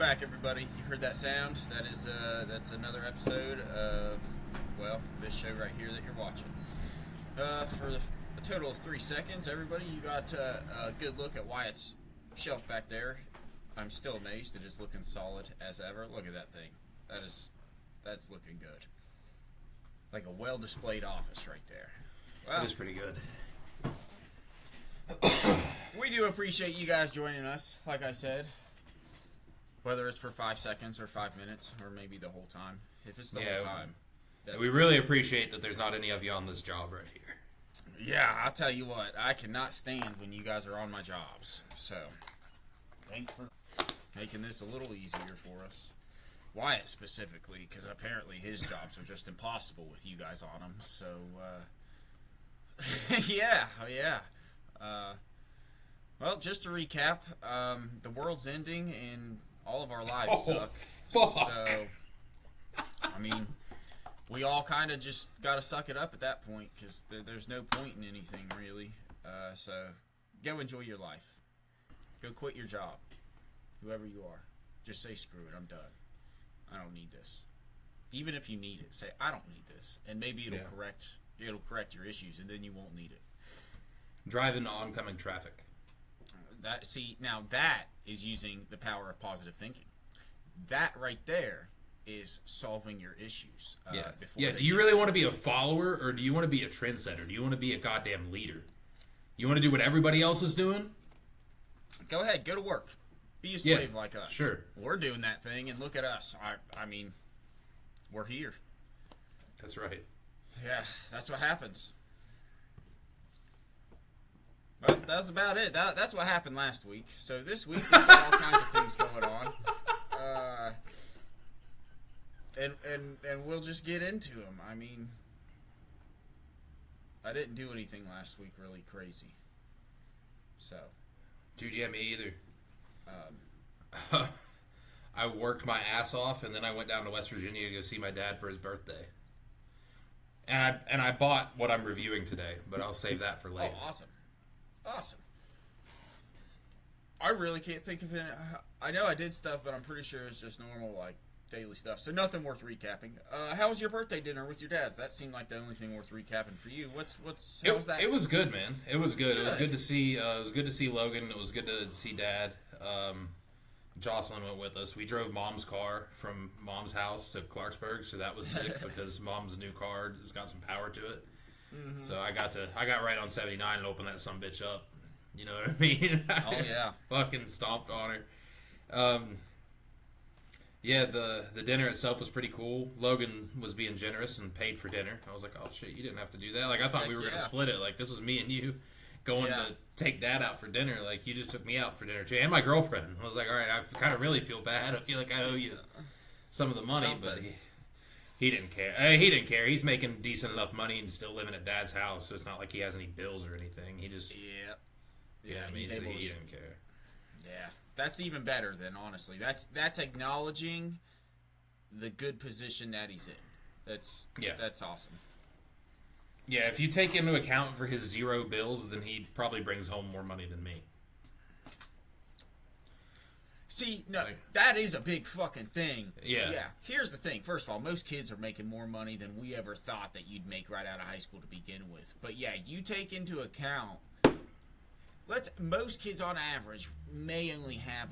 back, everybody. You heard that sound? That's another episode of, this show right here that you're watching. For a total of 3 seconds, everybody, you got a good look at Wyatt's shelf back there. I'm still amazed that it's looking solid as ever. Look at that thing. That's looking good. Like a well-displayed office right there. Wow. That is pretty good. We do appreciate you guys joining us, like I said. Whether it's for 5 seconds or 5 minutes or maybe the whole time. If it's the whole time. We really appreciate that there's not any of you on this job right here. Yeah, I'll tell you what. I cannot stand when you guys are on my jobs. So, thanks for making this a little easier for us. Wyatt specifically, because apparently his jobs are just impossible with you guys on them. So, yeah. Well, just to recap, the world's ending and all of our lives suck. Fuck. So, I mean, we all kind of just got to suck it up at that point because there's no point in anything really. So, go enjoy your life. Go quit your job, whoever you are. Just say screw it. I'm done. I don't need this. Even if you need it, say I don't need this, and maybe it'll correct your issues, and then you won't need it. Drive into oncoming traffic. That is using the power of positive thinking. That right there is solving your issues. Do you really want to be a follower, or do you want to be a trendsetter? Do you want to be a goddamn leader? You want to do what everybody else is doing? Go ahead, go to work. Be a slave like us. Sure. We're doing that thing, and look at us. I mean, we're here. That's right. Yeah, that's what happens. Well, that was about it. That's what happened last week. So this week we've got all kinds of things going on, and we'll just get into them. I mean, I didn't do anything last week really crazy. So, dude, yeah, me either. I worked my ass off, and then I went down to West Virginia to go see my dad for his birthday. And I bought what I'm reviewing today, but I'll save that for later. Oh, awesome. I really can't think of it. I know I did stuff, but I'm pretty sure it's just normal, like, daily stuff. So nothing worth recapping. How was your birthday dinner with your dads? That seemed like the only thing worth recapping for you. How was that? It was good, man. It was good. It was good to see. It was good to see Logan. It was good to see Dad. Jocelyn went with us. We drove Mom's car from Mom's house to Clarksburg, so that was sick because Mom's new car has got some power to it. Mm-hmm. So I got right on 79 and opened that sumbitch up. You know what I mean? Oh yeah. Fucking stomped on her. Yeah, the dinner itself was pretty cool. Logan was being generous and paid for dinner. I was like, oh shit, you didn't have to do that. Like I thought we were gonna split it. Like this was me and you going to take Dad out for dinner. Like you just took me out for dinner too, and my girlfriend. I was like, all right, I kind of really feel bad. I feel like I owe you some of the money, but he didn't care. He didn't care. He's making decent enough money and still living at Dad's house, so it's not like he has any bills or anything. He just he didn't care. Yeah, that's even better than honestly. That's acknowledging the good position that he's in. That's awesome. Yeah, if you take into account for his 0 bills, then he probably brings home more money than me. See, no, that is a big fucking thing. Yeah. Yeah. Here's the thing. First of all, most kids are making more money than we ever thought that you'd make right out of high school to begin with. But yeah, you take into account, most kids on average may only have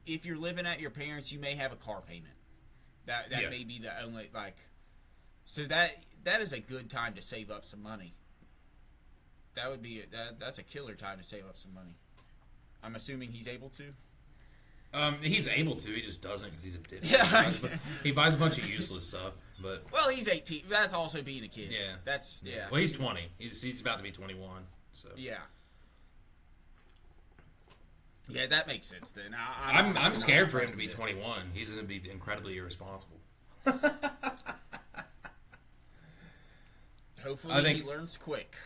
if you're living at your parents', you may have a car payment. That may be the only, so that is a good time to save up some money. That would be that's a killer time to save up some money. I'm assuming he's able to. He's able to. He just doesn't because he's a dick. Yeah. He buys a bunch of useless stuff. But he's 18. That's also being a kid. Yeah. Well, he's 20. He's about to be 21. So yeah. Yeah, that makes sense then. I'm scared for him to be 21. He's going to be incredibly irresponsible. Hopefully he learns quick.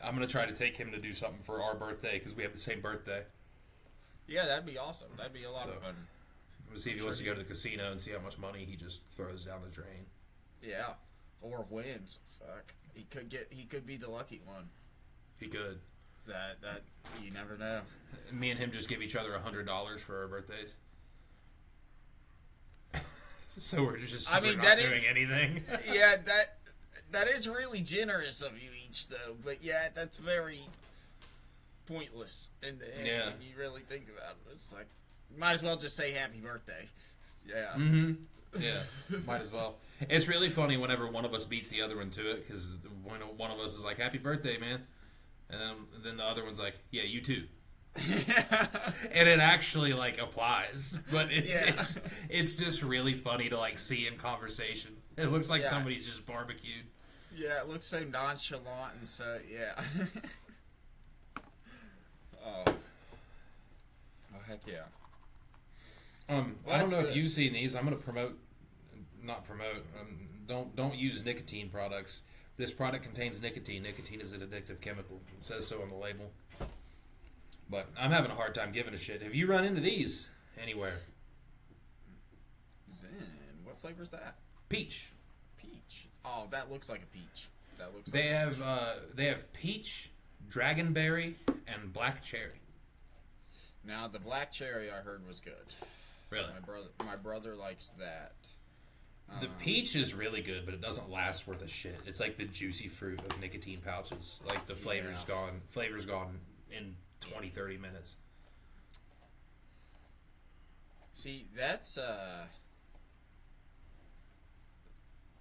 I'm going to try to take him to do something for our birthday because we have the same birthday. Yeah, that'd be awesome. That'd be a lot of fun. We'll see if he wants to go to the casino and see how much money he just throws down the drain. Yeah, or wins. Fuck, he could be the lucky one. He could. That you never know. Me and him just give each other $100 for our birthdays. So we're just I mean, we're not doing anything. Yeah, that is really generous of you each, though. But yeah, that's very pointless in the end when you really think about it. It's like, might as well just say happy birthday. Yeah. Mm-hmm. Yeah, might as well. It's really funny whenever one of us beats the other one to it, because when one of us is like, happy birthday, man. And then the other one's like, yeah, you too. And it actually like applies, but it's just really funny to like see in conversation. It looks like somebody's just barbecued. Yeah, it looks so nonchalant and so oh heck yeah. I don't know if you've seen these. I'm gonna not promote. Don't use nicotine products. This product contains nicotine. Nicotine is an addictive chemical. It says so on the label. But I'm having a hard time giving a shit. Have you run into these anywhere? Zen. What flavor is that? Peach. Peach. Oh, that looks like a peach. They have peach, dragonberry, and black cherry. Now the black cherry I heard was good. Really? My brother likes that. The peach is really good, but it doesn't last worth a shit. It's like the juicy fruit of nicotine pouches. Like the flavor's gone. Flavor's gone in 20, 30 minutes. See, that's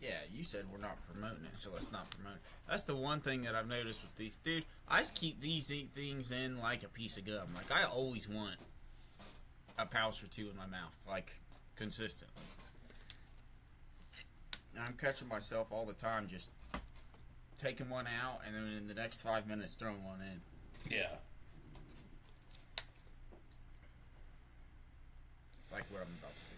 yeah, you said we're not promoting it, so let's not promote it. That's the one thing that I've noticed with these. Dude, I just keep these things in like a piece of gum. Like, I always want a pouch or two in my mouth, like, consistently. And I'm catching myself all the time just taking one out and then in the next 5 minutes throwing one in. Yeah. Like what I'm about to do.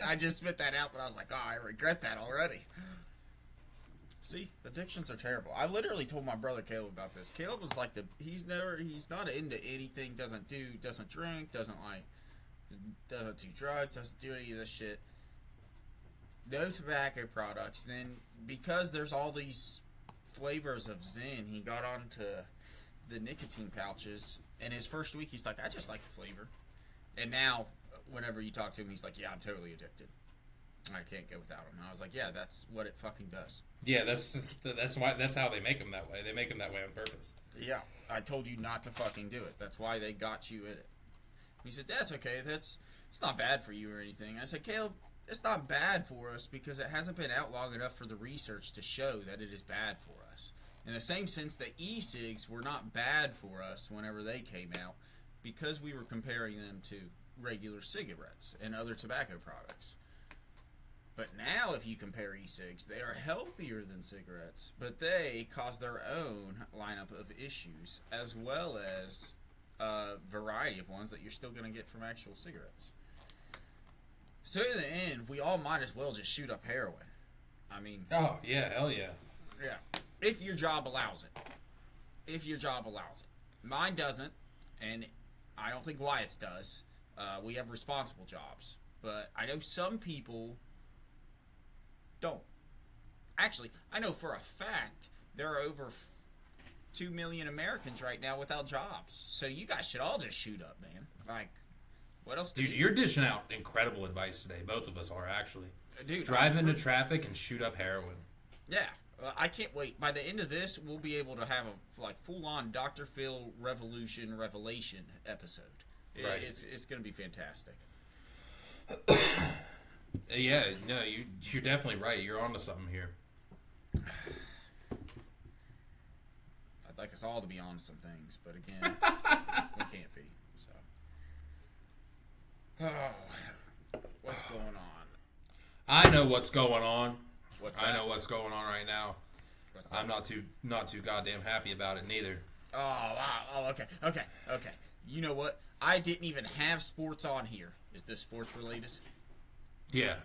I just spit that out, but I was like, oh, I regret that already. See, addictions are terrible. I literally told my brother Caleb about this. Caleb was like he's not into anything, doesn't drink, doesn't do drugs, doesn't do any of this shit. No tobacco products. Then, because there's all these flavors of Zen, he got onto the nicotine pouches, and his first week he's like, I just like the flavor. And now, whenever you talk to him, he's like, yeah, I'm totally addicted. I can't go without him. And I was like, yeah, that's what it fucking does. Yeah, that's how they make them that way. They make them that way on purpose. Yeah, I told you not to fucking do it. That's why they got you in it. He said, that's okay. It's not bad for you or anything. I said, Caleb, it's not bad for us because it hasn't been out long enough for the research to show that it is bad for us. In the same sense that e-cigs were not bad for us whenever they came out because we were comparing them to regular cigarettes and other tobacco products. But now if you compare e-cigs, they are healthier than cigarettes, but they cause their own lineup of issues as well as a variety of ones that you're still going to get from actual cigarettes. So in the end, we all might as well just shoot up heroin. I mean... Oh, yeah, hell yeah. Yeah. If your job allows it. Mine doesn't, and I don't think Wyatt's does. We have responsible jobs. But I know some people don't. Actually, I know for a fact there are over 2 million Americans right now without jobs. So you guys should all just shoot up, man. Like, what else do Dude, you're dishing out incredible advice today. Both of us are, actually. Dude, drive into traffic and shoot up heroin. Yeah. I can't wait. By the end of this, we'll be able to have a full-on Dr. Phil Revelation episode. Right. It's going to be fantastic. Yeah, no, you're definitely right. You're onto something here. I'd like us all to be on some things, but again, we can't be. So, what's going on? I know what's going on. What's that? I know what's going on right now. I'm not too goddamn happy about it neither. Oh, wow. Oh, okay. You know what? I didn't even have sports on here. Is this sports related? Yeah.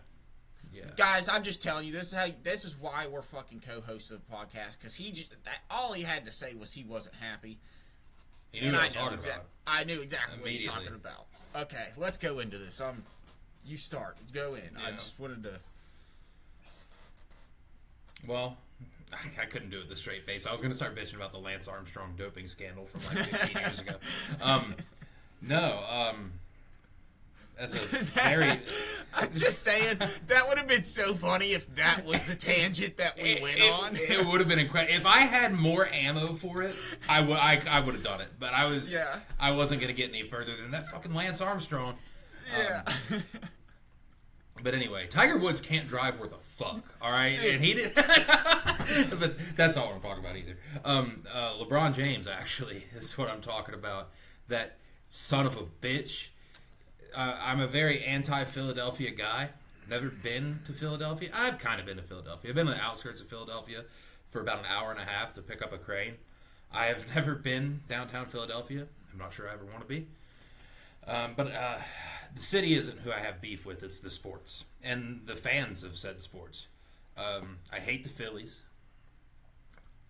Guys, I'm just telling you, this is why we're fucking co-hosts of the podcast, because all he had to say was he wasn't happy. He knew what I was talking about. I knew exactly what he's talking about. Okay, let's go into this. You start. Go in. Yeah. I just wanted to... Well, I couldn't do it with a straight face. I was going to start bitching about the Lance Armstrong doping scandal from like 15 years ago. as a very. I'm just saying that would have been so funny if that was the tangent that we went on. It would have been incredible. If I had more ammo for it, I would have done it. But I wasn't going to get any further than that fucking Lance Armstrong. Yeah. But anyway, Tiger Woods can't drive worth a fuck. All right, and he did. But that's not what I'm talking about either. LeBron James actually is what I'm talking about. That son of a bitch. I'm a very anti-Philadelphia guy. Never been to Philadelphia. I've kind of been to Philadelphia. I've been on the outskirts of Philadelphia for about an hour and a half to pick up a crane. I have never been downtown Philadelphia. I'm not sure I ever want to be. But the city isn't who I have beef with. It's the sports. And the fans of said sports. I hate the Phillies.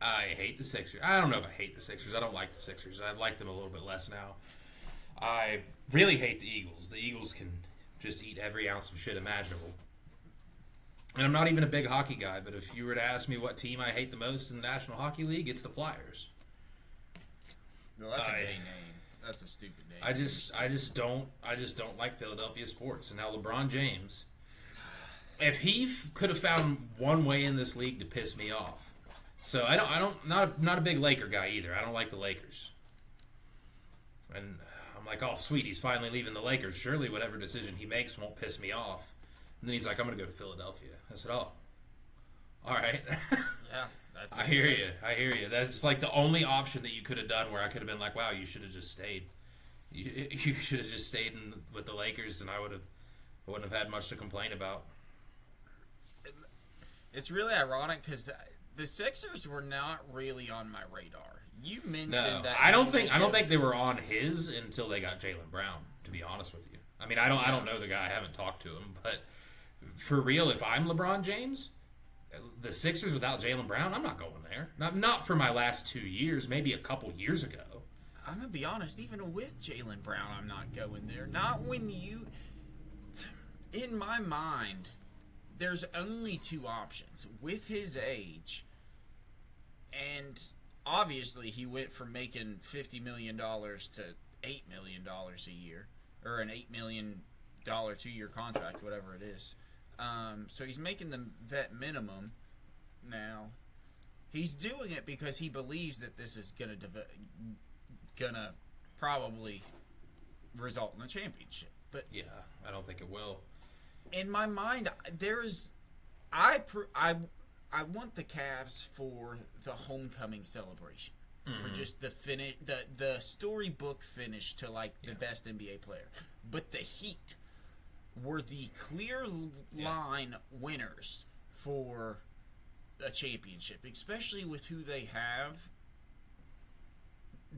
I hate the Sixers. I don't know if I hate the Sixers. I don't like the Sixers. I like them a little bit less now. I really hate the Eagles. The Eagles can just eat every ounce of shit imaginable. And I'm not even a big hockey guy, but if you were to ask me what team I hate the most in the National Hockey League, it's the Flyers. No, that's a gay name. That's a stupid name. I just don't like Philadelphia sports. And now LeBron James, if he could have found one way in this league to piss me off. So not a big Laker guy either. I don't like the Lakers. And I'm like, oh sweet, he's finally leaving the Lakers. Surely whatever decision he makes won't piss me off. And then he's like, I'm gonna go to Philadelphia. I said, oh, all right. Yeah, that's. I hear you. That's like the only option that you could have done where I could have been like, wow, you should have just stayed. You should have just stayed with the Lakers, and I wouldn't have had much to complain about. It's really ironic because the Sixers were not really on my radar. You mentioned that. I don't think they were on his until they got Jaylen Brown. To be honest with you, I mean, I don't know the guy. I haven't talked to him, but for real, if I'm LeBron James, the Sixers without Jaylen Brown, I'm not going there. Not for my last 2 years. Maybe a couple years ago. I'm gonna be honest. Even with Jaylen Brown, I'm not going there. Not when you. In my mind, there's only two options with his age, and obviously he went from making $50 million to $8 million a year, or an $8 million 2-year contract, whatever it is. So he's making the vet minimum now. He's doing it because he believes that this is gonna probably result in a championship. But yeah, I don't think it will. In my mind, I want the Cavs for the homecoming celebration, for just the finish, the storybook finish to like the best NBA player. But the Heat were the clear line winners for a championship, especially with who they have.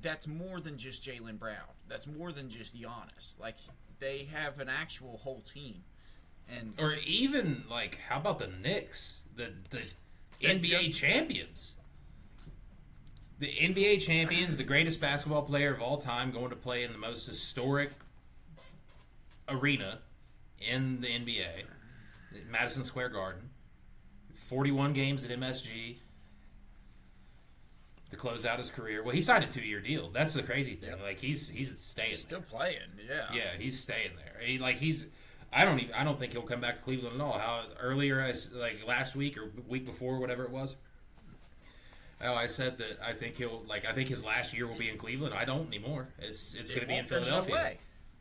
That's more than just Jaylen Brown. That's more than just Giannis. Like, they have an actual whole team. Or even, like, how about the Knicks? The NBA champions. The NBA champions, the greatest basketball player of all time, going to play in the most historic arena in the NBA, Madison Square Garden. 41 games at MSG to close out his career. Well, he signed a 2-year deal. That's the crazy thing. Yep. Like he's staying. He's still playing. Yeah. Yeah, he's staying there. I don't think he'll come back to Cleveland at all. How earlier, last week or week before, whatever it was. Oh, I said that I think his last year will be in Cleveland. I don't anymore. It's going to be in Philadelphia. No way.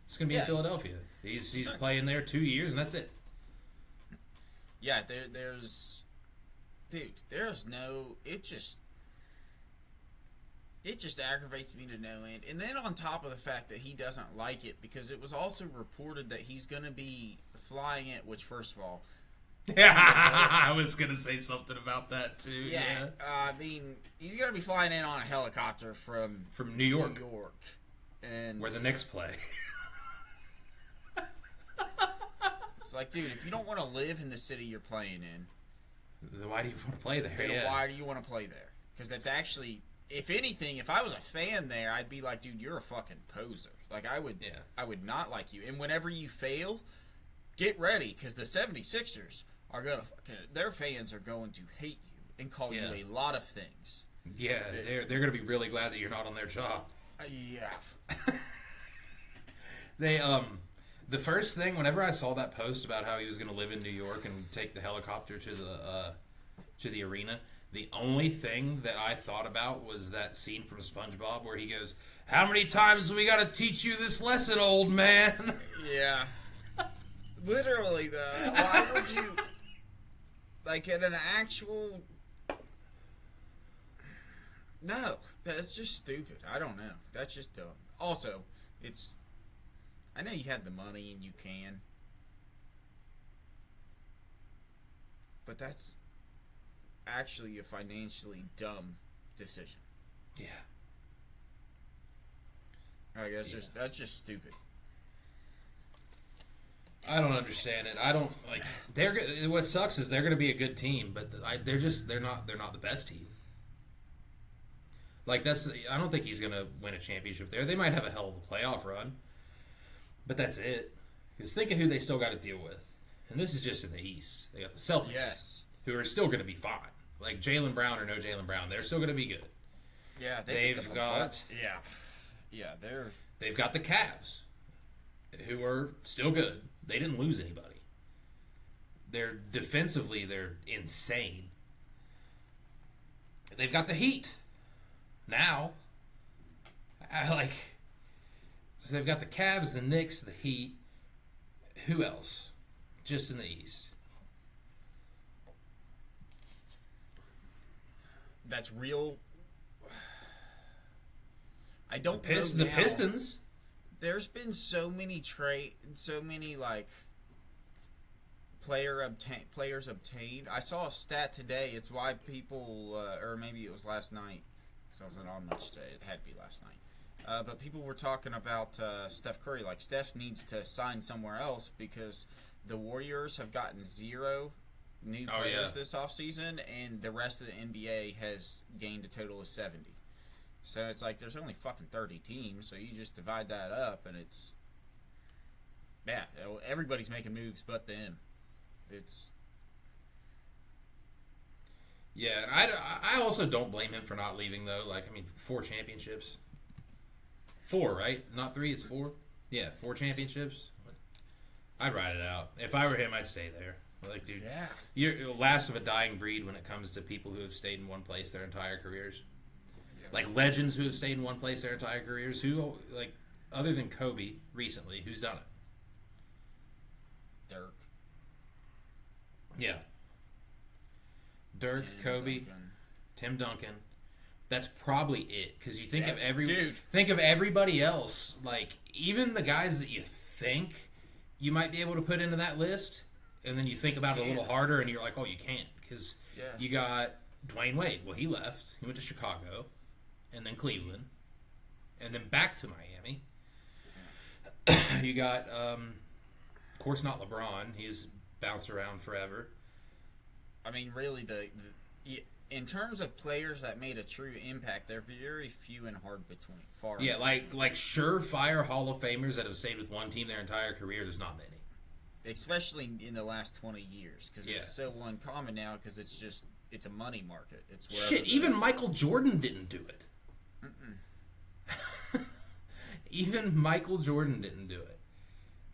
It's going to be in Philadelphia. He's playing there 2 years and that's it. Yeah, there's no. It just aggravates me to no end. And then on top of the fact that he doesn't like it, because it was also reported that he's going to be flying it, which, first of all... I was going to say something about that, too. Yeah. I mean, he's going to be flying in on a helicopter from New York. And where the Knicks play. It's like, dude, if you don't want to live in the city you're playing in... Then why do you want to play there? Then why do you want to play there? Because that's actually... If anything, if I was a fan there, I'd be like, dude, you're a fucking poser. Like, I would not like you. And whenever you fail, get ready, because the 76ers are going to fucking... Their fans are going to hate you and call you a lot of things. Yeah, they're going to be really glad that you're not on their job. Yeah. The first thing, whenever I saw that post about how he was going to live in New York and take the helicopter to the arena, the only thing that I thought about was that scene from SpongeBob where he goes, "How many times we got to teach you this lesson, old man?" Yeah. Literally, though. Why would you... Like, at an actual... No. That's just stupid. I don't know. That's just dumb. Also, it's... I know you have the money and you can. But that's actually a financially dumb decision. Yeah. Like, that's just stupid. I don't understand it. I don't like. What sucks is they're going to be a good team, but they're not the best team. Like I don't think he's going to win a championship there. They might have a hell of a playoff run, but that's it. Because think of who they still got to deal with, and this is just in the East. They got the Celtics, yes, who are still going to be fine. Like Jaylen Brown or no Jaylen Brown, they're still going to be good. Yeah, they've got they've got the Cavs, who are still good. They didn't lose anybody. They're defensively, they're insane. They've got the Heat now. So they've got the Cavs, the Knicks, the Heat. Who else? Just in the East. That's real. I don't know the Pistons. There's been so many like players obtained. I saw a stat today. It's why people, or maybe it was last night, because I wasn't on much today. It had to be last night. But people were talking about Steph Curry. Like, Steph needs to sign somewhere else because the Warriors have gotten 0 new players this offseason, and the rest of the NBA has gained a total of 70. So it's like there's only fucking 30 teams, so you just divide that up, and it's... Yeah, everybody's making moves but them. It's... Yeah, and I also don't blame him for not leaving, though. Like, I mean, 4 championships. 4, right? Not 3, it's 4? Yeah, 4 championships. I'd ride it out. If I were him, I'd stay there. Like, dude, you're last of a dying breed when it comes to people who have stayed in one place their entire careers. Like legends who have stayed in one place their entire careers. Who, like, other than Kobe recently, who's done it? Dirk. Yeah. Dirk, Kobe, Tim Duncan. That's probably it. Because you think of everybody else. Like, even the guys that you think you might be able to put into that list, and then you think about it a little harder, and you're like, oh, you can't. Because you got Dwayne Wade. Well, he left. He went to Chicago. And then Cleveland, and then back to Miami. You got, of course, not LeBron. He's bounced around forever. I mean, really, in terms of players that made a true impact, they're very few and hard between. Like surefire Hall of Famers that have stayed with one team their entire career. There's not many, especially in the last 20 years, because it's so uncommon now. Because it's a money market. It's shit. Even Michael Jordan didn't do it. Even Michael Jordan didn't do it.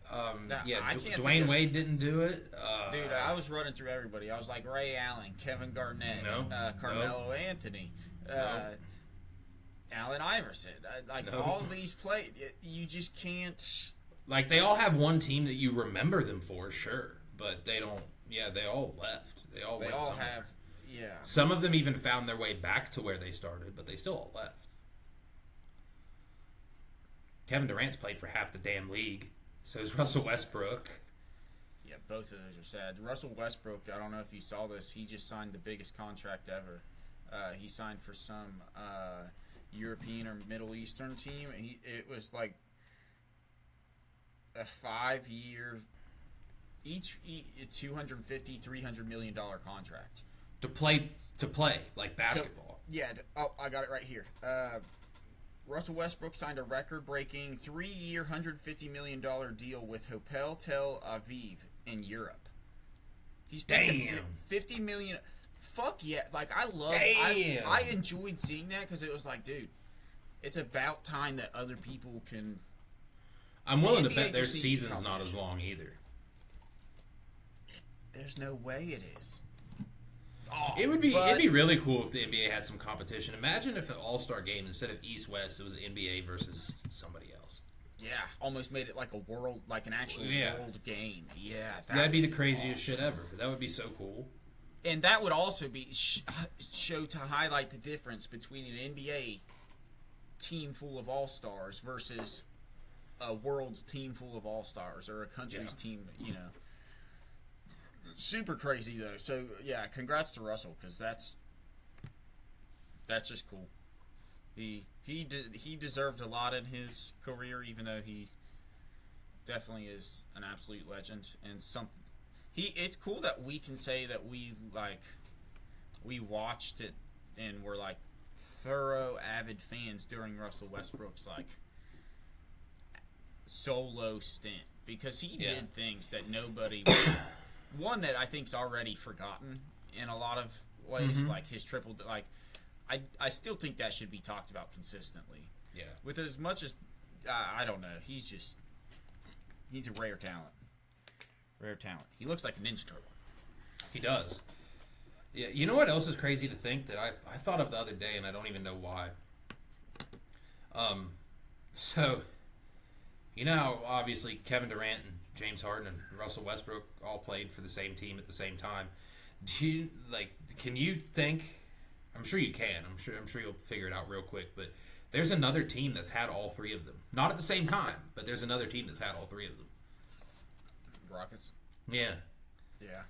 Dwayne Wade didn't do it. Dude, I was running through everybody. I was like Ray Allen, Kevin Garnett, Carmelo Anthony, Allen Iverson. All these play, you just can't. Like, they all have one team that you remember them for, sure, but they don't. Yeah, they all left. They all have. Yeah. Some of them even found their way back to where they started, but they still all left. Kevin Durant's played for half the damn league. So is Russell Westbrook. Yeah, both of those are sad. Russell Westbrook, I don't know if you saw this, he just signed the biggest contract ever. He signed for some European or Middle Eastern team. It was like a 5-year, each $250, $300 million contract. To play like basketball. I got it right here. Russell Westbrook signed a record-breaking 3-year, $150 million deal with Hapoel Tel Aviv in Europe. He's paid $50 million. Fuck yeah! Like, I enjoyed seeing that because it was like, dude, it's about time that other people can. I'm willing The to NBA bet their just needs season's not as competition. long either. There's no way it is. It'd be really cool if the NBA had some competition. Imagine if an All-Star game, instead of East-West, it was the NBA versus somebody else. Yeah, almost made it like an actual world game. Yeah, that'd be the craziest shit ever. That would be so cool. And that would also be show to highlight the difference between an NBA team full of all-stars versus a world's team full of all-stars, or a country's team, Super crazy, though. So, yeah, congrats to Russell, because that's just cool. He deserved a lot in his career, even though he definitely is an absolute legend. And it's cool that we can say that we watched it and were like thorough avid fans during Russell Westbrook's solo stint, because he did things that nobody one that I think's already forgotten in a lot of ways, like his triple. I still think that should be talked about consistently. Yeah. With as much as I don't know, he's a rare talent. Rare talent. He looks like a Ninja Turtle. He does. Yeah. You know what else is crazy to think that I thought of the other day, and I don't even know why. So, obviously Kevin Durant and James Harden and Russell Westbrook all played for the same team at the same time. Can you think? I'm sure you can. I'm sure you'll figure it out real quick. But there's another team that's had all three of them. Not at the same time, but there's another team that's had all three of them. Rockets? Yeah. Yeah.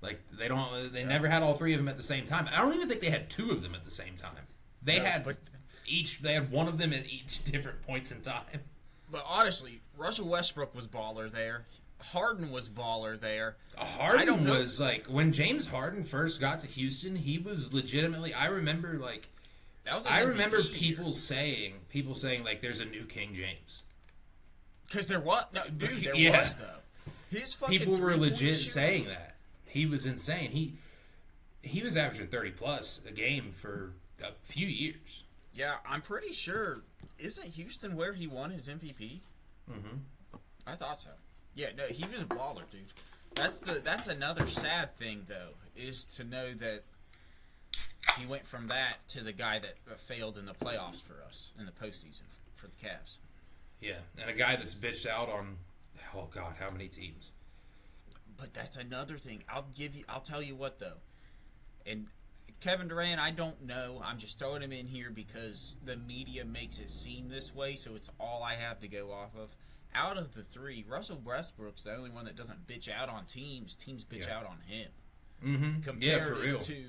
They never had all three of them at the same time. I don't even think they had two of them at the same time. They had one of them at each different points in time. But honestly, Russell Westbrook was baller there. Harden was baller there. Harden was when James Harden first got to Houston, he was legitimately. I remember people saying there's a new King James. Because there was was though. His fucking people were legit saying that. He was insane. He was averaging 30 plus a game for a few years. Yeah, I'm pretty sure. Isn't Houston where he won his MVP? Mm-hmm. I thought so. Yeah, no, he was a baller, dude. That's another sad thing, though, is to know that he went from that to the guy that failed in the playoffs for us in the postseason for the Cavs. Yeah, and a guy that's bitched out on, oh God, how many teams? But that's another thing. I'll tell you what, though. And Kevin Durant, I don't know. I'm just throwing him in here because the media makes it seem this way, so it's all I have to go off of. Out of the three, Russell Westbrook's the only one that doesn't bitch out on teams. Teams bitch out on him. Mm-hmm. Comparative for real. to,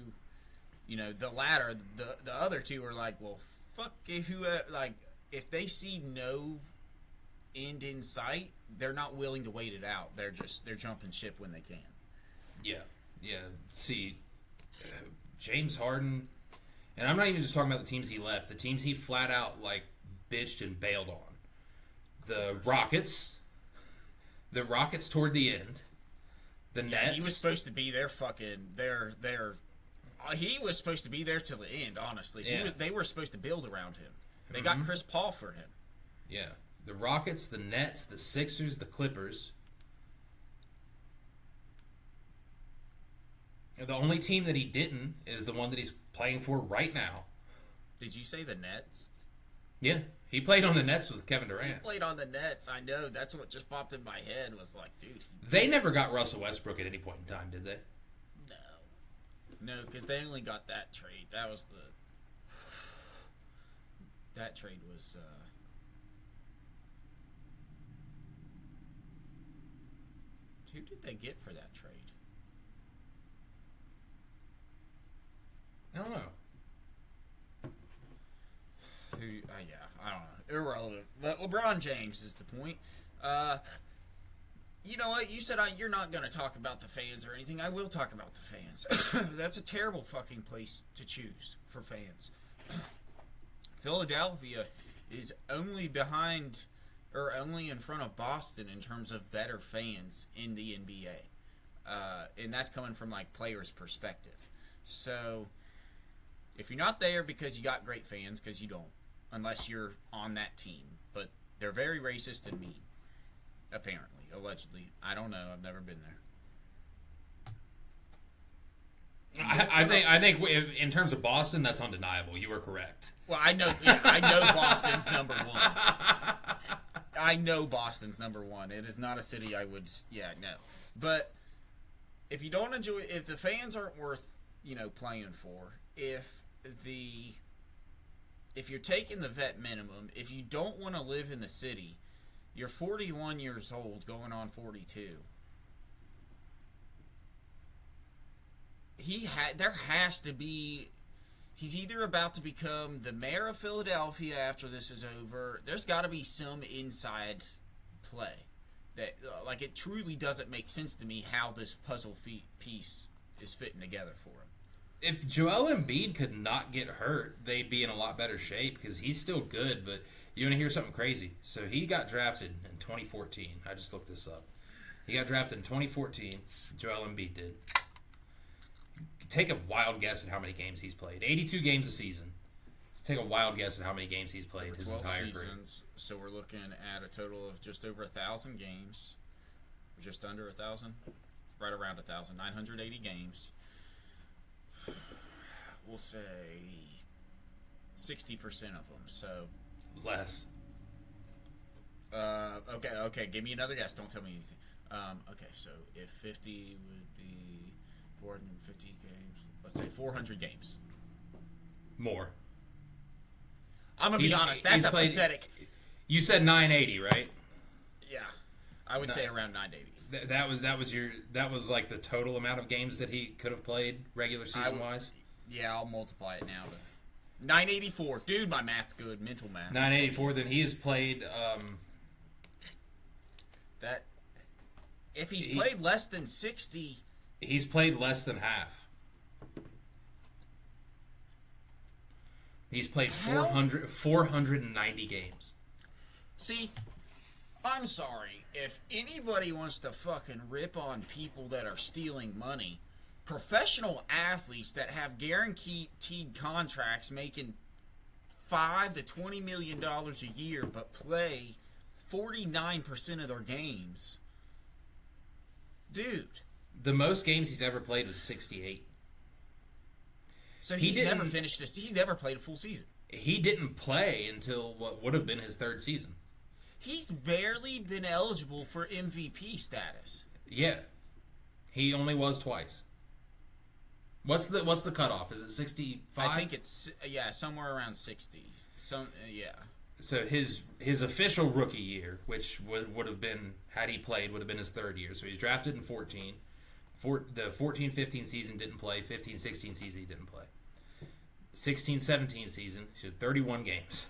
the latter, the other two are like, well, fuck who, if they see no end in sight, they're not willing to wait it out. They're jumping ship when they can. Yeah. See, James Harden, and I'm not even just talking about the teams he left. The teams he flat out bitched and bailed on. The Rockets toward the end. The Nets. He was supposed to be their he was supposed to be there till the end, honestly. They were supposed to build around him. They got Chris Paul for him. Yeah. The Rockets, the Nets, the Sixers, the Clippers. And the only team that he didn't is the one that he's playing for right now. Did you say the Nets? Yeah. He played on the Nets with Kevin Durant. He played on the Nets. I know. That's what just popped in my head. Was like, dude. They never got Russell Westbrook at any point in time, did they? No, because they only got that trade. That trade was. Who did they get for that trade? I don't know. I don't know. Irrelevant. But LeBron James is the point. You know what? You said you're not going to talk about the fans or anything. I will talk about the fans. That's a terrible fucking place to choose for fans. Philadelphia is only behind or only in front of Boston in terms of better fans in the NBA. And that's coming from players' perspective. So if you're not there because you got great fans, because you don't, unless you're on that team. But they're very racist and mean. Apparently, allegedly. I don't know. I've never been there. I think in terms of Boston, that's undeniable. You were correct. Well, I know. Yeah, I know Boston's number one. I know Boston's number one. It is not a city I would. Yeah, no. But if you don't enjoy, if the fans aren't worth, playing for, if you're taking the vet minimum, if you don't want to live in the city, you're 41 years old, going on 42. There has to be. He's either about to become the mayor of Philadelphia after this is over. There's got to be some inside play that, it truly doesn't make sense to me how this puzzle piece is fitting together for him. If Joel Embiid could not get hurt, they'd be in a lot better shape because he's still good. But you want to hear something crazy? So he got drafted in 2014. I just looked this up. He got drafted in 2014. Joel Embiid did. Take a wild guess at how many games he's played. 82 games a season. Take a wild guess at how many games he's played his entire seasons, career. So we're looking at a total of just over 1,000 games. Just under 1,000? Right around 1,000. 980 games. We'll say 60% of them. So less. Okay. Give me another guess. Don't tell me anything. Okay, so if 50 would be 450 games, let's say 400 games. More. I'm gonna be honest. That's pathetic. You said 980, right? Yeah, I would say around 980. That was like the total amount of games that he could have played regular season wise. Yeah, I'll multiply it now to 984. Dude, my math's good. Mental math. 984. Then he has played. That if he's played less than 60, he's played less than half. He's played 490 games. See, I'm sorry. If anybody wants to fucking rip on people that are stealing money, professional athletes that have guaranteed contracts making $5 to $20 million a year but play 49% of their games. Dude. The most games he's ever played was 68. So he's never finished this. He's never played a full season. He didn't play until what would have been his third season. He's barely been eligible for MVP status. Yeah. He only was twice. What's the cutoff? Is it 65? I think it's somewhere around 60. So his official rookie year, which would have been, had he played, would have been his third year. So he's drafted in 14. The 14-15 season didn't play. 15-16 season he didn't play. 16-17 season, he had 31 games.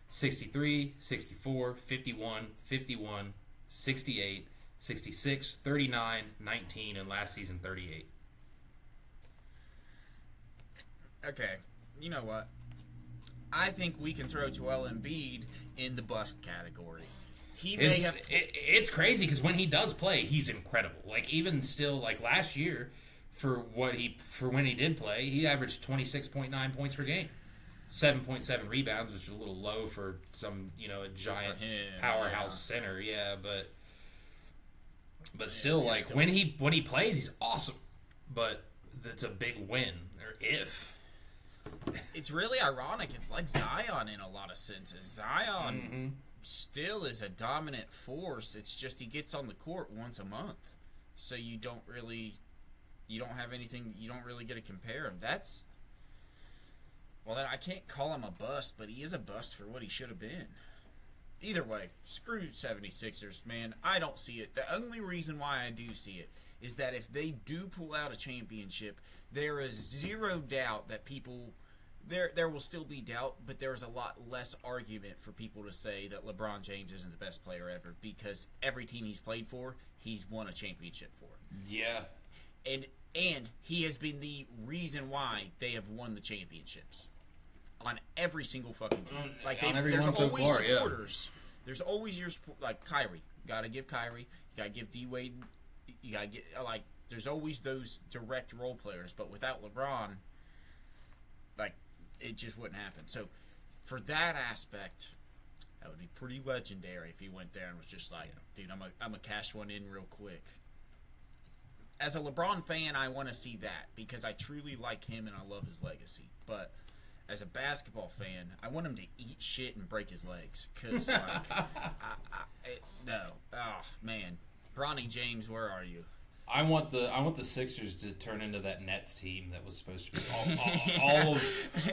63, 64, 51, 51, 68, 66, 39, 19, and last season 38. Okay, you know what? I think we can throw Joel Embiid in the bust category. It's crazy because when he does play, he's incredible. Like even still, like last year, for when he did play, he averaged 26.9 points per game, 7.7 rebounds, which is a little low for some a giant powerhouse center. Yeah, but still, when he plays, he's awesome. But that's a big win. Or if. It's really ironic. It's like Zion in a lot of senses. Zion still is a dominant force. It's just he gets on the court once a month, so you don't have anything. You don't really get to compare him. Then I can't call him a bust, but he is a bust for what he should have been. Either way, screw 76ers, man. I don't see it. The only reason why I do see it is that if they do pull out a championship, there is zero doubt that people. There will still be doubt, but there's a lot less argument for people to say that LeBron James isn't the best player ever because every team he's played for, he's won a championship for. Yeah. And he has been the reason why they have won the championships on every single fucking team. There's always supporters. Yeah. There's always your like Kyrie. Got to give Kyrie. You got to give D Wade. You got to get there's always those direct role players, but without LeBron, it just wouldn't happen. So, for that aspect, That would be pretty legendary if he went there and was just like, dude, I'm gonna cash one in real quick. As a LeBron fan, I want to see that because I truly like him and I love his legacy. But as a basketball fan, I want him to eat shit and break his legs. Because, no. Oh, man. Bronny James, where are you? I want the Sixers to turn into that Nets team that was supposed to be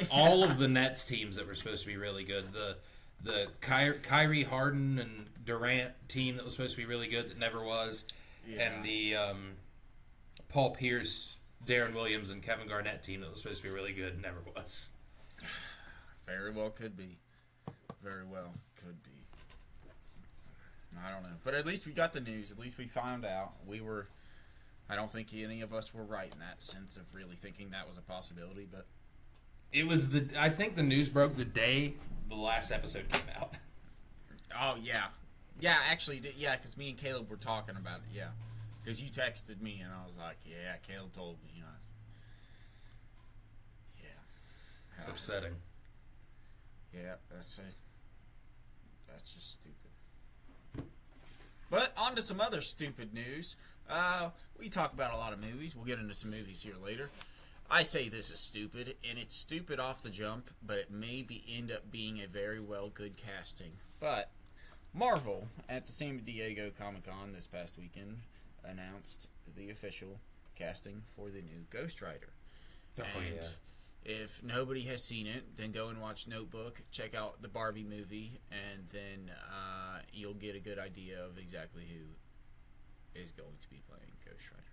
all of the Nets teams that were supposed to be really good. The Kyrie Harden and Durant team that was supposed to be really good that never was, and the Paul Pierce, Darren Williams, and Kevin Garnett team that was supposed to be really good and never was. Very well could be. Very well could be. I don't know, but at least we got the news. At least we found out. I don't think any of us were right in that sense of really thinking that was a possibility, but I think the news broke the day the last episode came out. Oh, yeah. Yeah, actually, yeah, because me and Caleb were talking about it, yeah. Because you texted me, and I was like, yeah, Caleb told me, you know. Yeah. It's upsetting. Yeah, that's just stupid. But on to some other stupid news. We talk about a lot of movies. We'll get into some movies here later. I say this is stupid, and it's stupid off the jump, but it may end up being a very well good casting. But Marvel, at the San Diego Comic-Con this past weekend, announced the official casting for the new Ghost Rider. Oh, and if nobody has seen it, then go and watch Notebook, check out the Barbie movie, and then you'll get a good idea of exactly who is going to be playing Ghost Rider.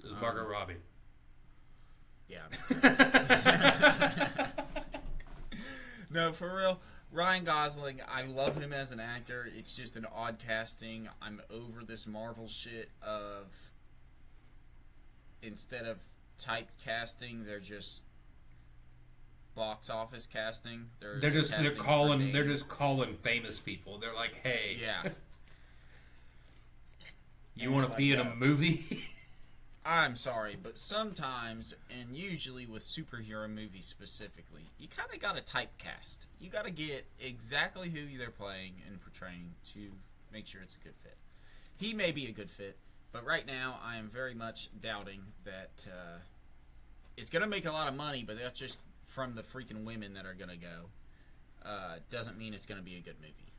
It's Margot Robbie. Yeah. No, for real. Ryan Gosling, I love him as an actor. It's just an odd casting. I'm over this Marvel shit of instead of type casting, they're just box office casting. They're just calling famous people. They're like, hey, yeah, you want to be in a movie? I'm sorry, but sometimes, and usually with superhero movies specifically, you kind of got to typecast. You got to get exactly who they're playing and portraying to make sure it's a good fit. He may be a good fit, but right now I am very much doubting that it's going to make a lot of money, but that's just from the freaking women that are going to go. Doesn't mean it's going to be a good movie.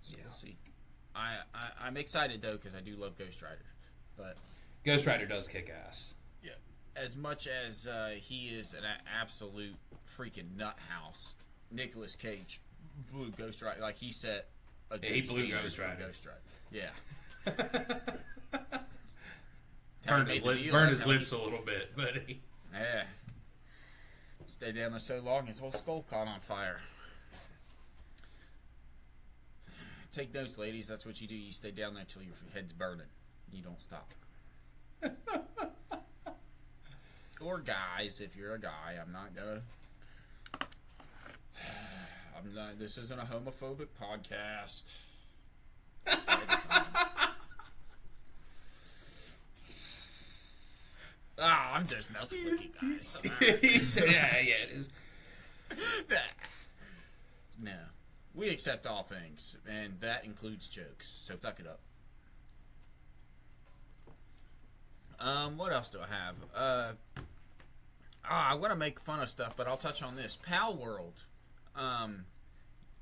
So we'll see. I'm excited, though, because I do love Ghost Rider. But Ghost Rider does kick ass. Yeah. As much as he is an absolute freaking nut house, Nicolas Cage blew Ghost Rider. Like, he set a good standard Ghost Rider. for Ghost Rider. Yeah. Burned his lips a little bit, but yeah. Stayed down there so long, his whole skull caught on fire. Take notes, ladies. That's what you do. You stay down there until your head's burning. You don't stop. Or guys, if you're a guy, this isn't a homophobic podcast. I'm just messing with you guys. Yeah, it is. No. We accept all things, and that includes jokes, so suck it up. What else do I have? I want to make fun of stuff, but I'll touch on this. Pal World.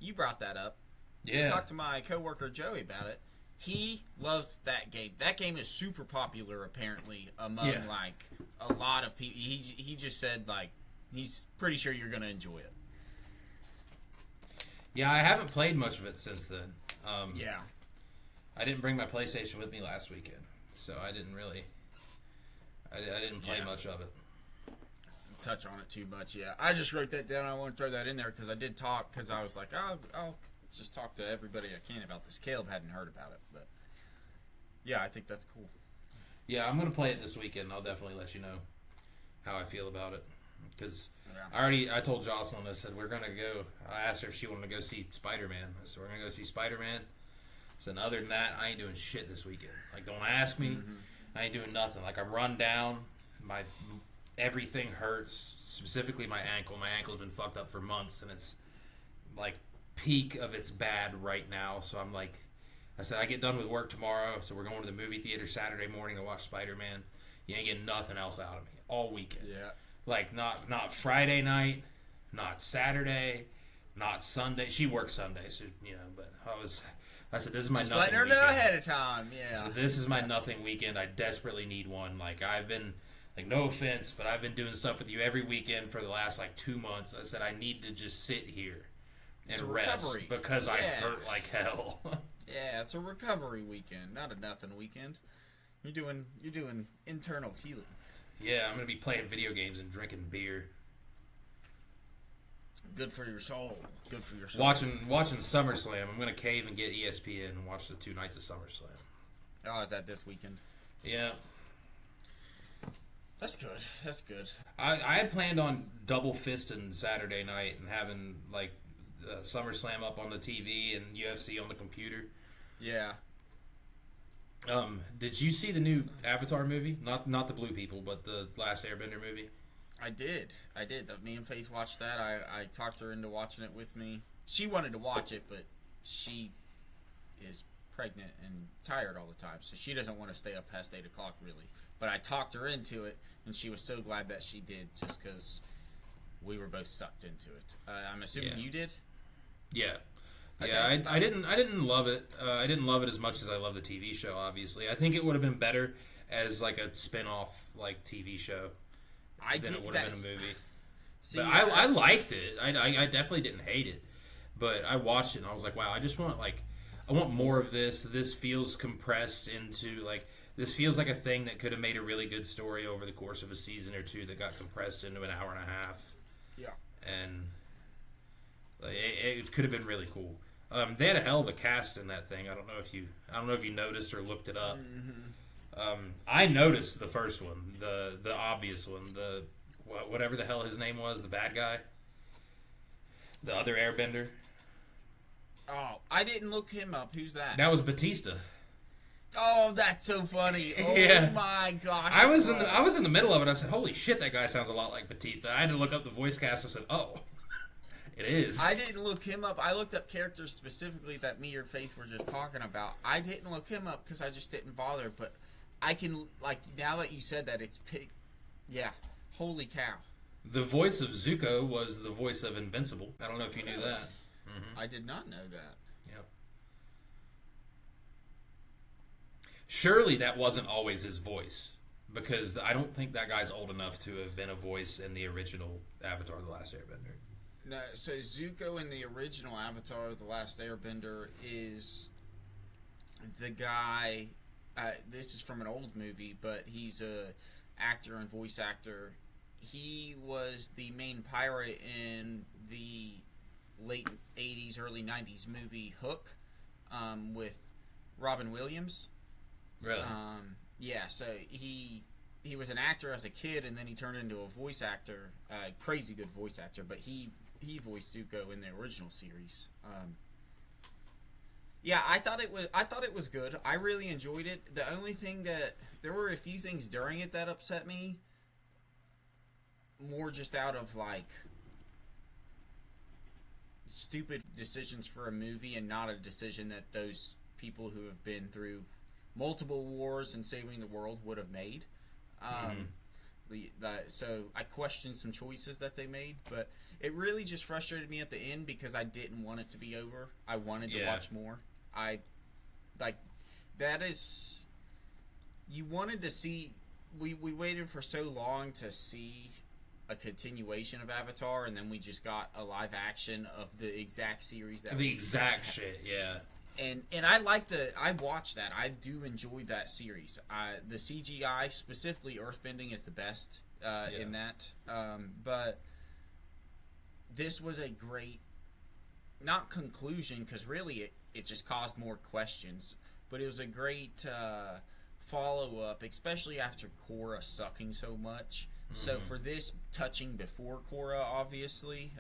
You brought that up. Yeah. I talked to my coworker Joey about it. He loves that game. That game is super popular, apparently, among like a lot of people. He just said like he's pretty sure you're gonna enjoy it. Yeah, I haven't played much of it since then. Yeah. I didn't bring my PlayStation with me last weekend, so I didn't really. I didn't play much of it. Touch on it too much, yeah. I just wrote that down. I want to throw that in there because I did talk. Because I was like, I'll just talk to everybody I can about this. Caleb hadn't heard about it, but yeah, I think that's cool. Yeah, I'm gonna play it this weekend. I'll definitely let you know how I feel about it. Because I told Jocelyn, I said we're gonna go. I asked her if she wanted to go see Spider-Man. I said we're gonna go see Spider-Man. So other than that, I ain't doing shit this weekend. Like, don't ask me. Mm-hmm. I ain't doing nothing. Like, I'm run down. Everything hurts. Specifically, my ankle. My ankle's been fucked up for months, and it's like peak of its bad right now. So I'm like, I said I get done with work tomorrow, so we're going to the movie theater Saturday morning to watch Spider-Man. You ain't getting nothing else out of me all weekend. Yeah. Like not Friday night, not Saturday, not Sunday. She works Sunday, so But I said this is my just nothing letting her weekend. know ahead of time. Yeah. So this is my nothing weekend. I desperately need one. Like I've been, like no offense, but I've been doing stuff with you every weekend for the last 2 months. I said I need to just sit here and rest because I hurt like hell. Yeah, it's a recovery weekend, not a nothing weekend. You're doing internal healing. Yeah, I'm gonna be playing video games and drinking beer. Good for your soul. Good for your soul. Watching SummerSlam. I'm gonna cave and get ESPN and watch the 2 nights of SummerSlam. Oh, is that this weekend? Yeah. That's good. That's good. I had planned on double fisting Saturday night and having SummerSlam up on the TV and UFC on the computer. Yeah. Did you see the new Avatar movie? Not the Blue People, but the Last Airbender movie. I did. Me and Faith watched that. I talked her into watching it with me. She wanted to watch it, but she is pregnant and tired all the time, so she doesn't want to stay up past 8 o'clock really. But I talked her into it, and she was so glad that she did, just because we were both sucked into it. I'm assuming you did. Yeah. Yeah, I didn't love it. I didn't love it as much as I love the TV show. Obviously, I think it would have been better as a spin-off TV show than it would have been a movie. See, but I liked it. I definitely didn't hate it, but I watched it and I was like, wow, I just want I want more of this. This feels compressed into this feels like a thing that could have made a really good story over the course of a season or two that got compressed into an hour and a half. Yeah, and it could have been really cool. They had a hell of a cast in that thing. I don't know if you noticed or looked it up. Mm-hmm. I noticed the first one, the obvious one, whatever the hell his name was, the bad guy, the other Airbender. Oh, I didn't look him up. Who's that? That was Batista. Oh, that's so funny. Oh yeah. My gosh. I was in the middle of it. I said, "Holy shit, that guy sounds a lot like Batista." I had to look up the voice cast. I said, "Oh." It is. I didn't look him up. I looked up characters specifically that me or Faith were just talking about. I didn't look him up because I just didn't bother. But I can, now that you said that, it's pig. Yeah. Holy cow. The voice of Zuko was the voice of Invincible. I don't know if you knew that. Mm-hmm. I did not know that. Yep. Surely that wasn't always his voice. Because I don't think that guy's old enough to have been a voice in the original Avatar: The Last Airbender. No, so Zuko in the original Avatar: The Last Airbender is the guy. This is from an old movie, but he's a actor and voice actor. He was the main pirate in the late 80s, early 90s movie Hook, with Robin Williams. Really? Yeah. So he was an actor as a kid, and then he turned into a voice actor. Crazy good voice actor, but he voiced Zuko in the original series. Yeah, I thought it was good. I really enjoyed it. The only thing that there were a few things during it that upset me, more just out of stupid decisions for a movie and not a decision that those people who have been through multiple wars and saving the world would have made. So I questioned some choices that they made, but it really just frustrated me at the end because I didn't want it to be over. I wanted to watch more. You wanted to see. We waited for so long to see a continuation of Avatar, and then we just got a live action of the exact series that the exact shit. Yeah. And I watched that. I do enjoy that series. The CGI, specifically earthbending, is the best in that. But this was a great, not conclusion, because really it just caused more questions. But it was a great follow-up, especially after Korra sucking so much. Mm-hmm. So for this touching before Korra, obviously,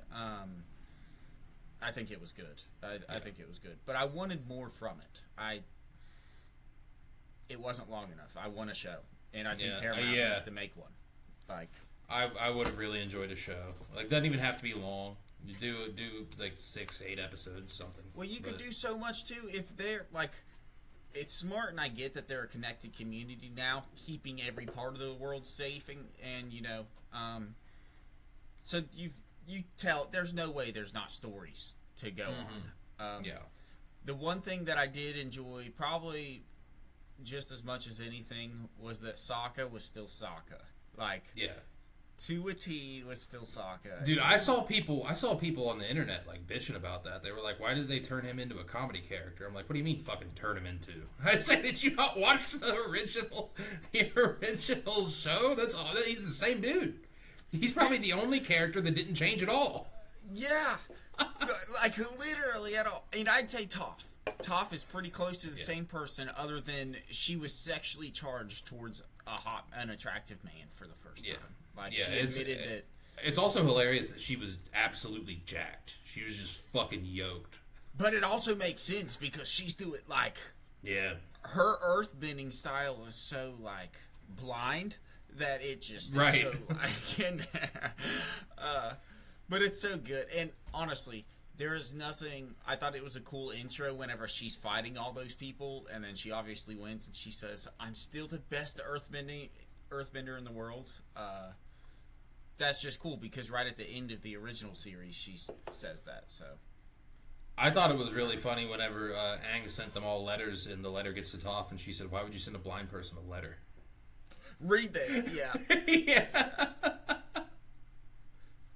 I think it was good. I think it was good. But I wanted more from it. It wasn't long enough. I want a show. And I think Paramount needs to make one. I would have really enjoyed a show. It doesn't even have to be long. You do like 6-8 episodes, something. Well, you could do so much too if they're like. It's smart, and I get that they're a connected community now, keeping every part of the world safe, and you know, so you tell. There's no way there's not stories to go on. Yeah. The one thing that I did enjoy, probably just as much as anything, was that Sokka was still Sokka. Like, yeah. To a T was still Sokka. Dude, I saw people on the internet like bitching about that. They were like, "Why did they turn him into a comedy character?" I'm like, "What do you mean, fucking turn him into?" I said, "Did you not watch the original show? That's all. He's the same dude. He's probably the only character that didn't change at all." Yeah, like literally at all. And I'd say Toph. Toph is pretty close to the same person, other than she was sexually charged towards an attractive man for the first time. Like, she admitted that. It's also hilarious that she was absolutely jacked. She was just fucking yoked. But it also makes sense because she's doing, like... Yeah. Her earthbending style is so, like, blind that it just right. is so, like, in there. But it's so good. And, honestly, there is nothing... I thought it was a cool intro whenever she's fighting all those people, and then she obviously wins, and she says, "I'm still the best earthbender in the world." That's just cool because right at the end of the original series she says that. So I thought it was really funny whenever Aang sent them all letters and the letter gets to Toph and she said, "Why would you send a blind person a letter?" Read this. Yeah. Yeah.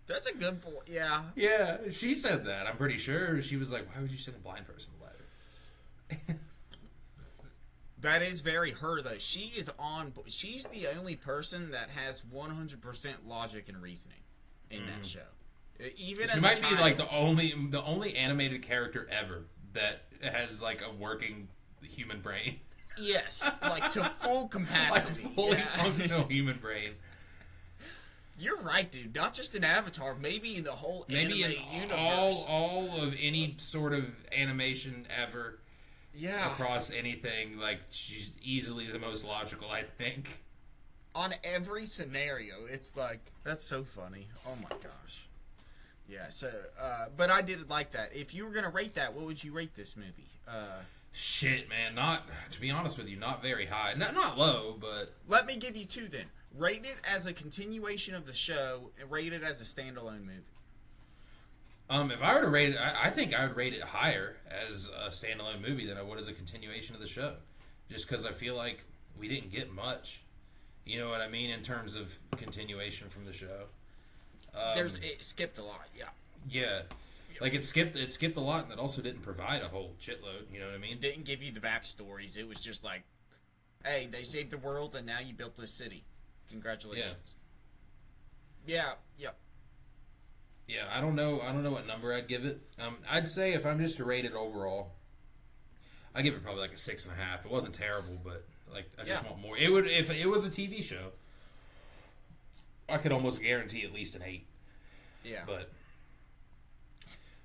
That's a good point. Yeah, she said that. I'm pretty sure she was like, "Why would you send a blind person a letter?" That is very her, though. She's the only person that has 100% logic and reasoning in that show. Even she as might a child, be like the only animated character ever that has like a working human brain. Yes, like to full capacity, like fully functional human brain. You're right, dude. Not just in Avatar, maybe in the whole anime universe. all of any sort of animation ever. Yeah. Across anything, like, she's easily the most logical, I think. On every scenario, it's like, that's so funny. Oh my gosh. Yeah, so, but I did like that. If you were going to rate that, what would you rate this movie? Shit, man, to be honest with you, not very high. Not low, but... Let me give you two then. Rate it as a continuation of the show, and rate it as a standalone movie. If I were to rate it, I think I would rate it higher as a standalone movie than I would as a continuation of the show. Just because I feel like we didn't get much. You know what I mean? In terms of continuation from the show. It skipped a lot, yeah. Yeah. Like, it skipped a lot, and it also didn't provide a whole shitload. You know what I mean? It didn't give you the backstories. It was just like, hey, they saved the world, and now you built this city. Congratulations. Yeah. Yeah, I don't know what number I'd give it. I'd say if I'm just to rate it overall, I give it probably like a 6.5. It wasn't terrible, but like I just want more. It would if it was a TV show, I could almost guarantee at least an 8. Yeah, but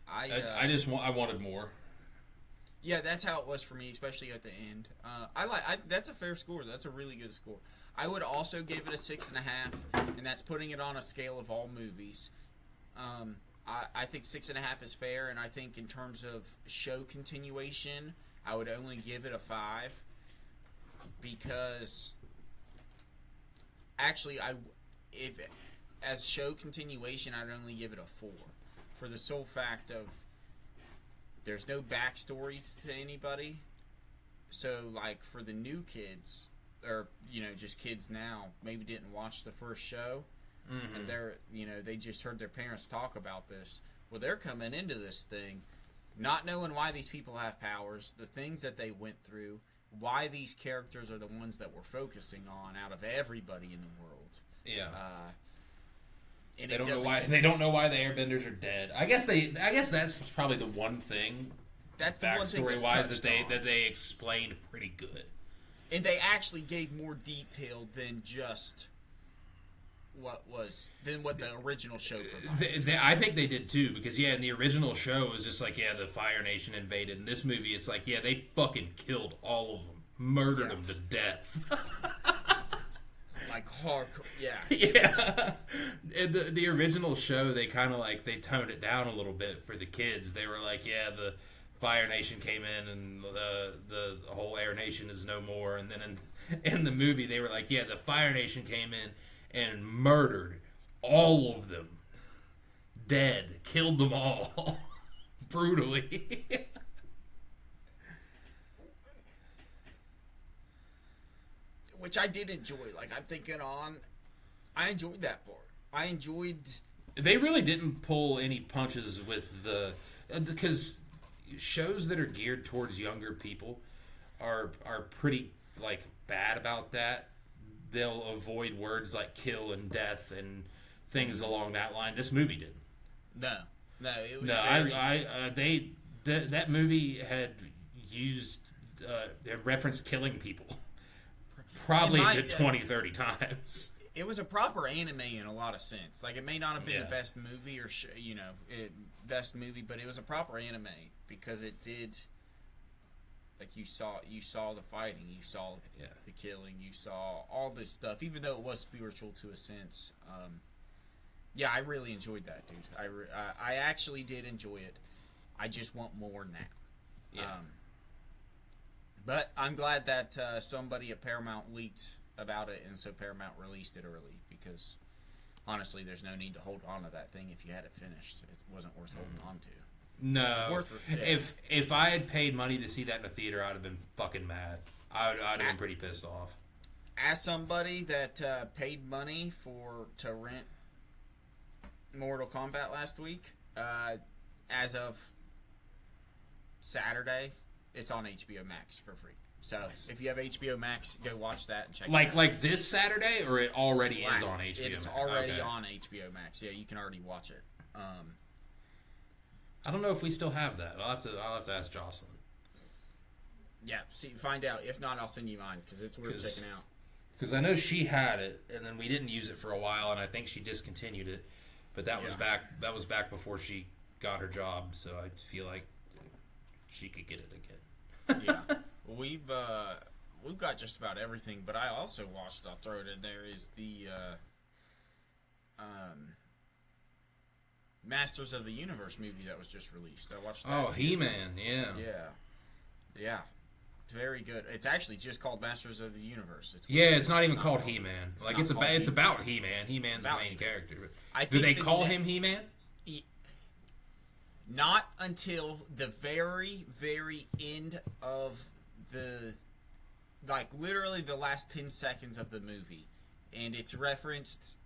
I wanted more. Yeah, that's how it was for me, especially at the end. That's a fair score. That's a really good score. I would also give it a 6.5, and that's putting it on a scale of all movies. I think 6.5 is fair, and I think in terms of show continuation, I would only give it a 5 because actually, as show continuation, I'd only give it a 4 for the sole fact of there's no backstories to anybody. So, like, for the new kids, or just kids now, maybe didn't watch the first show. Mm-hmm. And they just heard their parents talk about this. Well, they're coming into this thing not knowing why these people have powers, the things that they went through, why these characters are the ones that we're focusing on out of everybody in the world. Yeah. And they don't know why the airbenders are dead. I guess that's probably the one thing. That's the one thing that they explained pretty good. And they actually gave more detail than just what the original show provided. I think they did too, because in the original show it was just like the Fire Nation invaded. In this movie, it's like they fucking killed all of them, murdered them to death. like hardcore. Yeah. Yeah. The original show, they kind of like they toned it down a little bit for the kids. They were like, yeah, the Fire Nation came in and the whole Air Nation is no more. And then in the movie, they were like, yeah, the Fire Nation came in and murdered all of them. Dead. Killed them all. Brutally. Which I did enjoy. Like, I'm thinking I enjoyed that part. I enjoyed... They really didn't pull any punches with the... Because shows that are geared towards younger people are pretty, like, bad about that. They'll avoid words like kill and death and things along that line. This movie did. No, it was that movie had used... they referenced killing people. Probably 20, 30 times. It was a proper anime in a lot of sense. Like, it may not have been the best movie or best movie, but it was a proper anime because it did. Like, you saw the fighting, you saw the killing, you saw all this stuff. Even though it was spiritual to a sense, I really enjoyed that, dude. I actually did enjoy it. I just want more now. Yeah. But I'm glad that somebody at Paramount leaked about it, and so Paramount released it early, because honestly, there's no need to hold on to that thing if you had it finished. It wasn't worth holding on to. No. If I had paid money to see that in a theater, I'd have been fucking mad. I'd have been pretty pissed off. As somebody that paid money to rent Mortal Kombat last week, as of Saturday, it's on HBO Max for free. So if you have HBO Max, go watch that and check it out. Like this Saturday, or it already is on HBO Max? It's already on HBO Max. Yeah, you can already watch it. I don't know if we still have that. I'll have to ask Jocelyn. Yeah, find out. If not, I'll send you mine, because it's worth checking out. Because I know she had it, and then we didn't use it for a while, and I think she discontinued it. But that was back. That was back before she got her job, so I feel like she could get it again. Yeah, we've got just about everything, but I also watched, I'll throw it in there, is the Masters of the Universe movie that was just released. I watched that. Oh, He-Man, yeah. Yeah. Very good. It's actually just called Masters of the Universe. It's not even called He-Man. Like, it's about He-Man. He-Man's the main character. Do they call him He-Man? Not until the very, very end of literally the last 10 seconds of the movie. And it's referenced,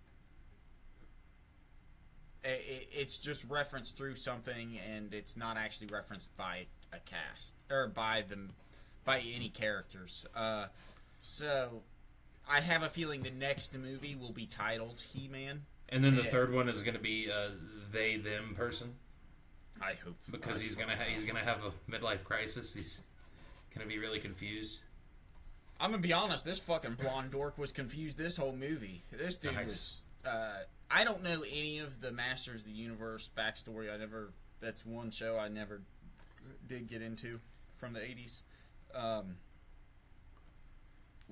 it's just referenced through something, and it's not actually referenced by a cast, or by any characters. So, I have a feeling the next movie will be titled He-Man. And then the third one is going to be they, them person? I hope, because he's gonna have a midlife crisis. He's gonna be really confused. I'm gonna be honest. This fucking blonde dork was confused this whole movie. This dude was. I don't know any of the Masters of the Universe backstory. That's one show I never did get into from the 80s.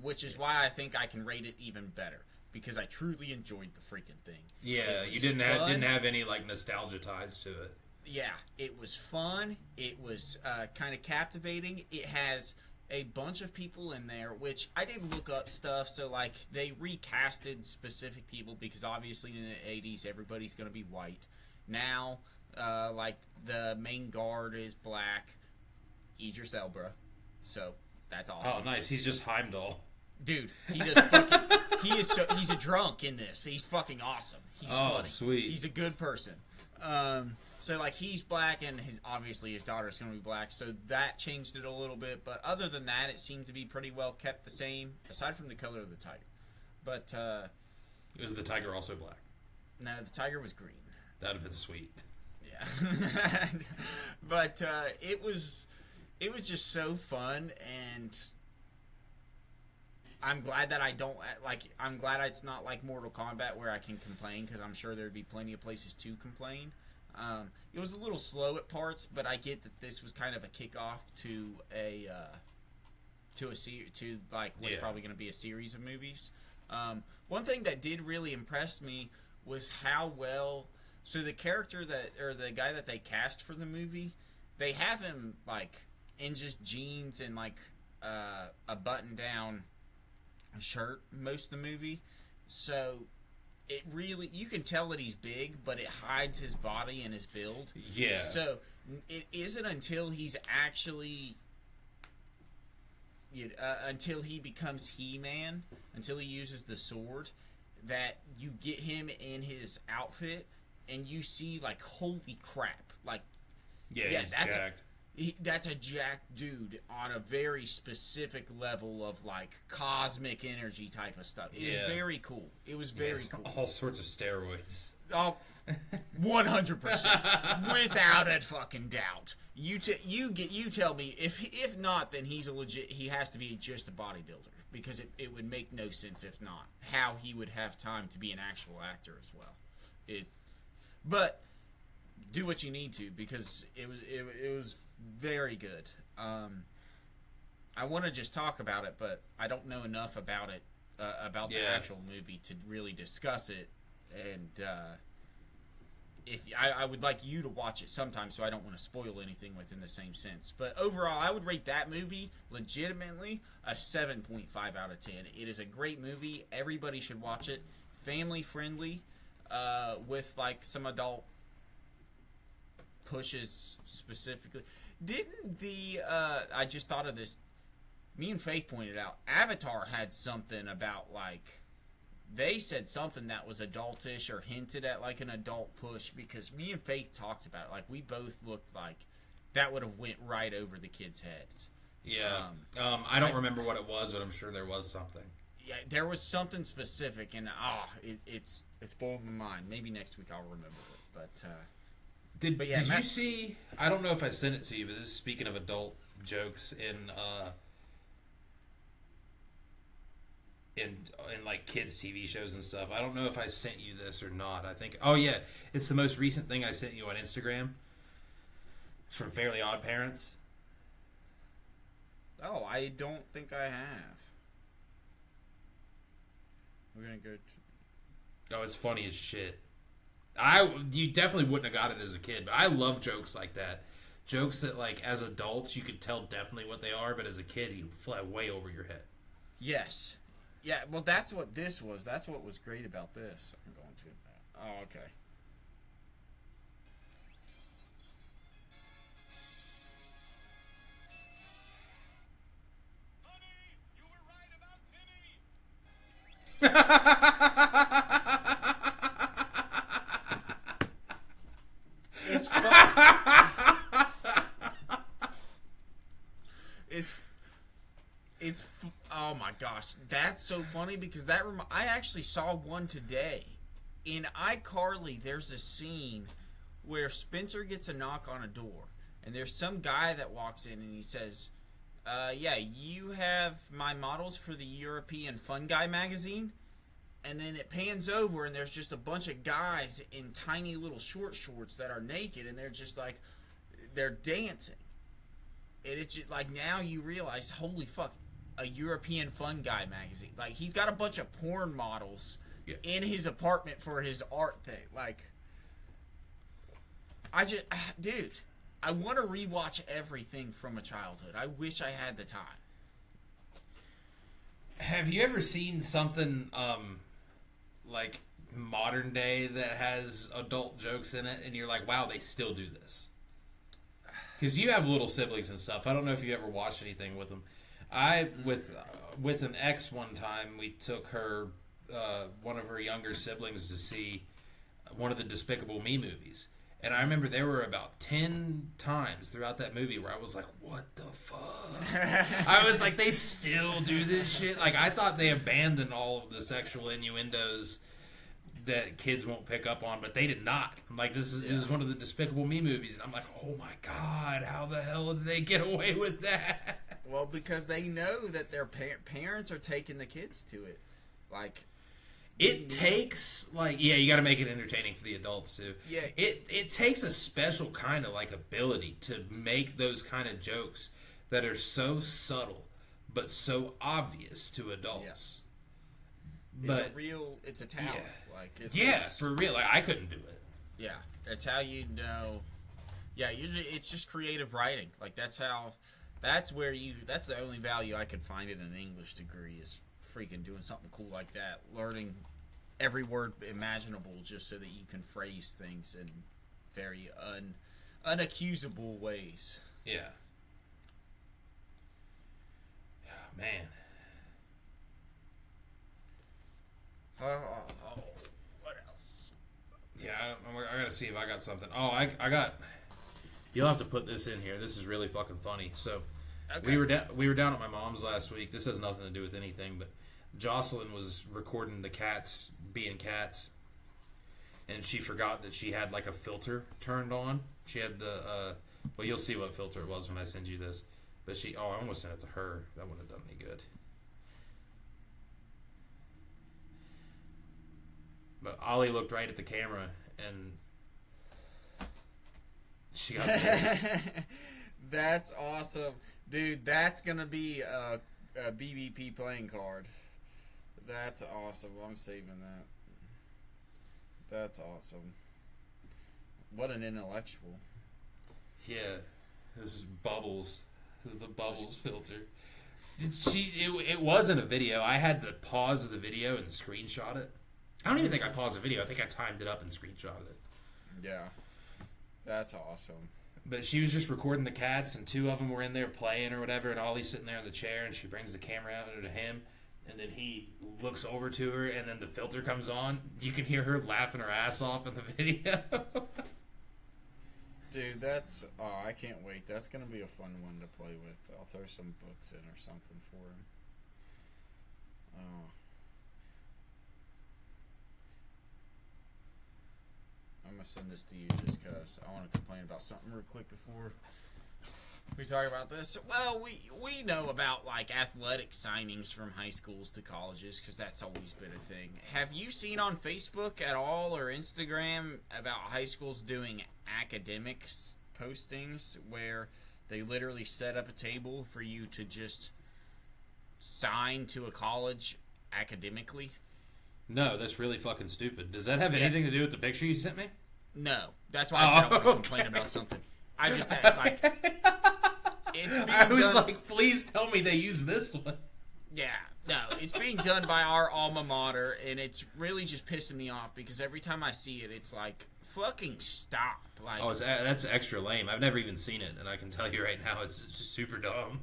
Which is why I think I can rate it even better, because I truly enjoyed the freaking thing. Yeah, you didn't have any like nostalgia ties to it. Yeah, it was fun. It was kind of captivating. It has a bunch of people in there, which I did look up stuff. So, like, they recasted specific people, because obviously in the 80s, everybody's going to be white. Now, like, the main guard is black, Idris Elba. So, that's awesome. Oh, nice. He's just Heimdall. Dude, he just fucking... he's a drunk in this. He's fucking awesome. He's funny. Sweet. He's a good person. So, like, he's black, and obviously his daughter's going to be black, so that changed it a little bit. But other than that, it seemed to be pretty well kept the same, aside from the color of the tiger. But, was the tiger also black? No, the tiger was green. That'd have been sweet. Yeah. But, it was just so fun, and I'm glad that I'm glad it's not like Mortal Kombat where I can complain, because I'm sure there'd be plenty of places to complain. It was a little slow at parts, but I get that this was kind of a kickoff to what's probably going to be a series of movies. One thing that did really impress me was how well. So the character the guy that they cast for the movie, they have him like in just jeans and like a button-down shirt most of the movie. So it really, you can tell that he's big, but it hides his body and his build. Yeah. So it isn't until he's actually, until he becomes He-Man, until he uses the sword, that you get him in his outfit and you see like, holy crap, like, yeah, that's jacked. That's a jacked dude on a very specific level of like cosmic energy type of stuff. It was very cool. It was very cool. All sorts of steroids. Oh, 100%, without a fucking doubt. You tell me if not, then he's a legit. He has to be just a bodybuilder because it would make no sense if not. How he would have time to be an actual actor as well. But do what you need to because it was very good. I want to just talk about it, but I don't know enough about it, about the actual movie to really discuss it. And I would like you to watch it sometime, so I don't want to spoil anything within the same sense. But overall, I would rate that movie legitimately a 7.5 out of 10. It is a great movie. Everybody should watch it. Family friendly, with like some adult pushes specifically. Didn't I just thought of this, me and Faith pointed out, Avatar had something about like, they said something that was adultish or hinted at like an adult push, because me and Faith talked about it. Like, we both looked like that would have went right over the kids' heads. Yeah. I don't remember what it was, but I'm sure there was something. Yeah, there was something specific, and it's blowing my mind. Maybe next week I'll remember it. But did you see? I don't know if I sent it to you, but this is speaking of adult jokes in like kids TV shows and stuff. I don't know if I sent you this or not. I think. Oh yeah, it's the most recent thing I sent you on Instagram. It's from Fairly Odd Parents. Oh, I don't think I have. We're gonna go. Oh, it's funny as shit. You definitely wouldn't have got it as a kid, but I love jokes like that. Jokes that, like, as adults, you could tell definitely what they are, but as a kid, you fly way over your head. Yes. Yeah, well, that's what this was. That's what was great about this. I'm going to it now. Oh, okay. Honey, you were right about Timmy. It's fun. Oh my gosh, that's so funny because I actually saw one today. In iCarly, there's a scene where Spencer gets a knock on a door, and there's some guy that walks in and he says, yeah, you have my models for the European Fun Guy magazine? And then it pans over and there's just a bunch of guys in tiny little short shorts that are naked, and they're just like, they're dancing. And it's just like, now you realize, holy fuck, a European Fun Guy magazine. Like, he's got a bunch of porn models in his apartment for his art thing. Like, dude, I want to rewatch everything from a childhood. I wish I had the time. Have you ever seen something, like, modern day that has adult jokes in it, and you're like, wow, they still do this? Because you have little siblings and stuff. I don't know if you ever watched anything with them. With an ex one time, we took her, one of her younger siblings to see one of the Despicable Me movies. And I remember there were about 10 times throughout that movie where I was like, what the fuck? I was like, they still do this shit? Like, I thought they abandoned all of the sexual innuendos that kids won't pick up on, but they did not. I'm like, this is one of the Despicable Me movies. And I'm like, oh my God, how the hell did they get away with that? Well, because they know that their parents are taking the kids to it. Like, it takes, like, yeah, you got to make it entertaining for the adults too. Yeah. It takes a special kind of, like, ability to make those kind of jokes that are so subtle but so obvious to adults. But it's a talent. Yeah. Like It's for real. Like I couldn't do it. Yeah, that's how you know. Yeah, usually it's just creative writing. Like that's the only value I could find in an English degree is freaking doing something cool like that, learning every word imaginable just so that you can phrase things in very unaccusable ways. Yeah. Oh, man. What else? Yeah, I gotta see if I got something. Oh, I got. You'll have to put this in here. This is really fucking funny. So, Okay. we were down at my mom's last week. This has nothing to do with anything, but Jocelyn was recording the cats being cats, and she forgot that she had like a filter turned on. She had the well, you'll see what filter it was when I send you this. But I almost sent it to her. That wouldn't have done any good. But Ollie looked right at the camera and she got pissed. That's awesome. Dude, that's going to be a BBP playing card. That's awesome. I'm saving that. That's awesome. What an intellectual. Yeah. This is Bubbles. This is the Bubbles filter. It wasn't a video. I had to pause the video and screenshot it. I don't even think I paused the video. I think I timed it up and screenshotted it. Yeah. That's awesome. But she was just recording the cats, and two of them were in there playing or whatever, and Ollie's sitting there in the chair, and she brings the camera out to him, and then he looks over to her, and then the filter comes on. You can hear her laughing her ass off in the video. Dude, I can't wait. That's going to be a fun one to play with. I'll throw some books in or something for him. Oh. I'm going to send this to you just because I want to complain about something real quick before we talk about this. Well, we know about, like, athletic signings from high schools to colleges because that's always been a thing. Have you seen on Facebook at all or Instagram about high schools doing academics postings where they literally set up a table for you to just sign to a college academically? No, that's really fucking stupid. Does that have anything to do with the picture you sent me? No. That's why I said I want to complain about something. I just had, like... It's being done... like, please tell me they use this one. Yeah, no, it's being done by our alma mater, and it's really just pissing me off because every time I see it, it's like, fucking stop. Like, that's extra lame. I've never even seen it, and I can tell you right now, it's just super dumb.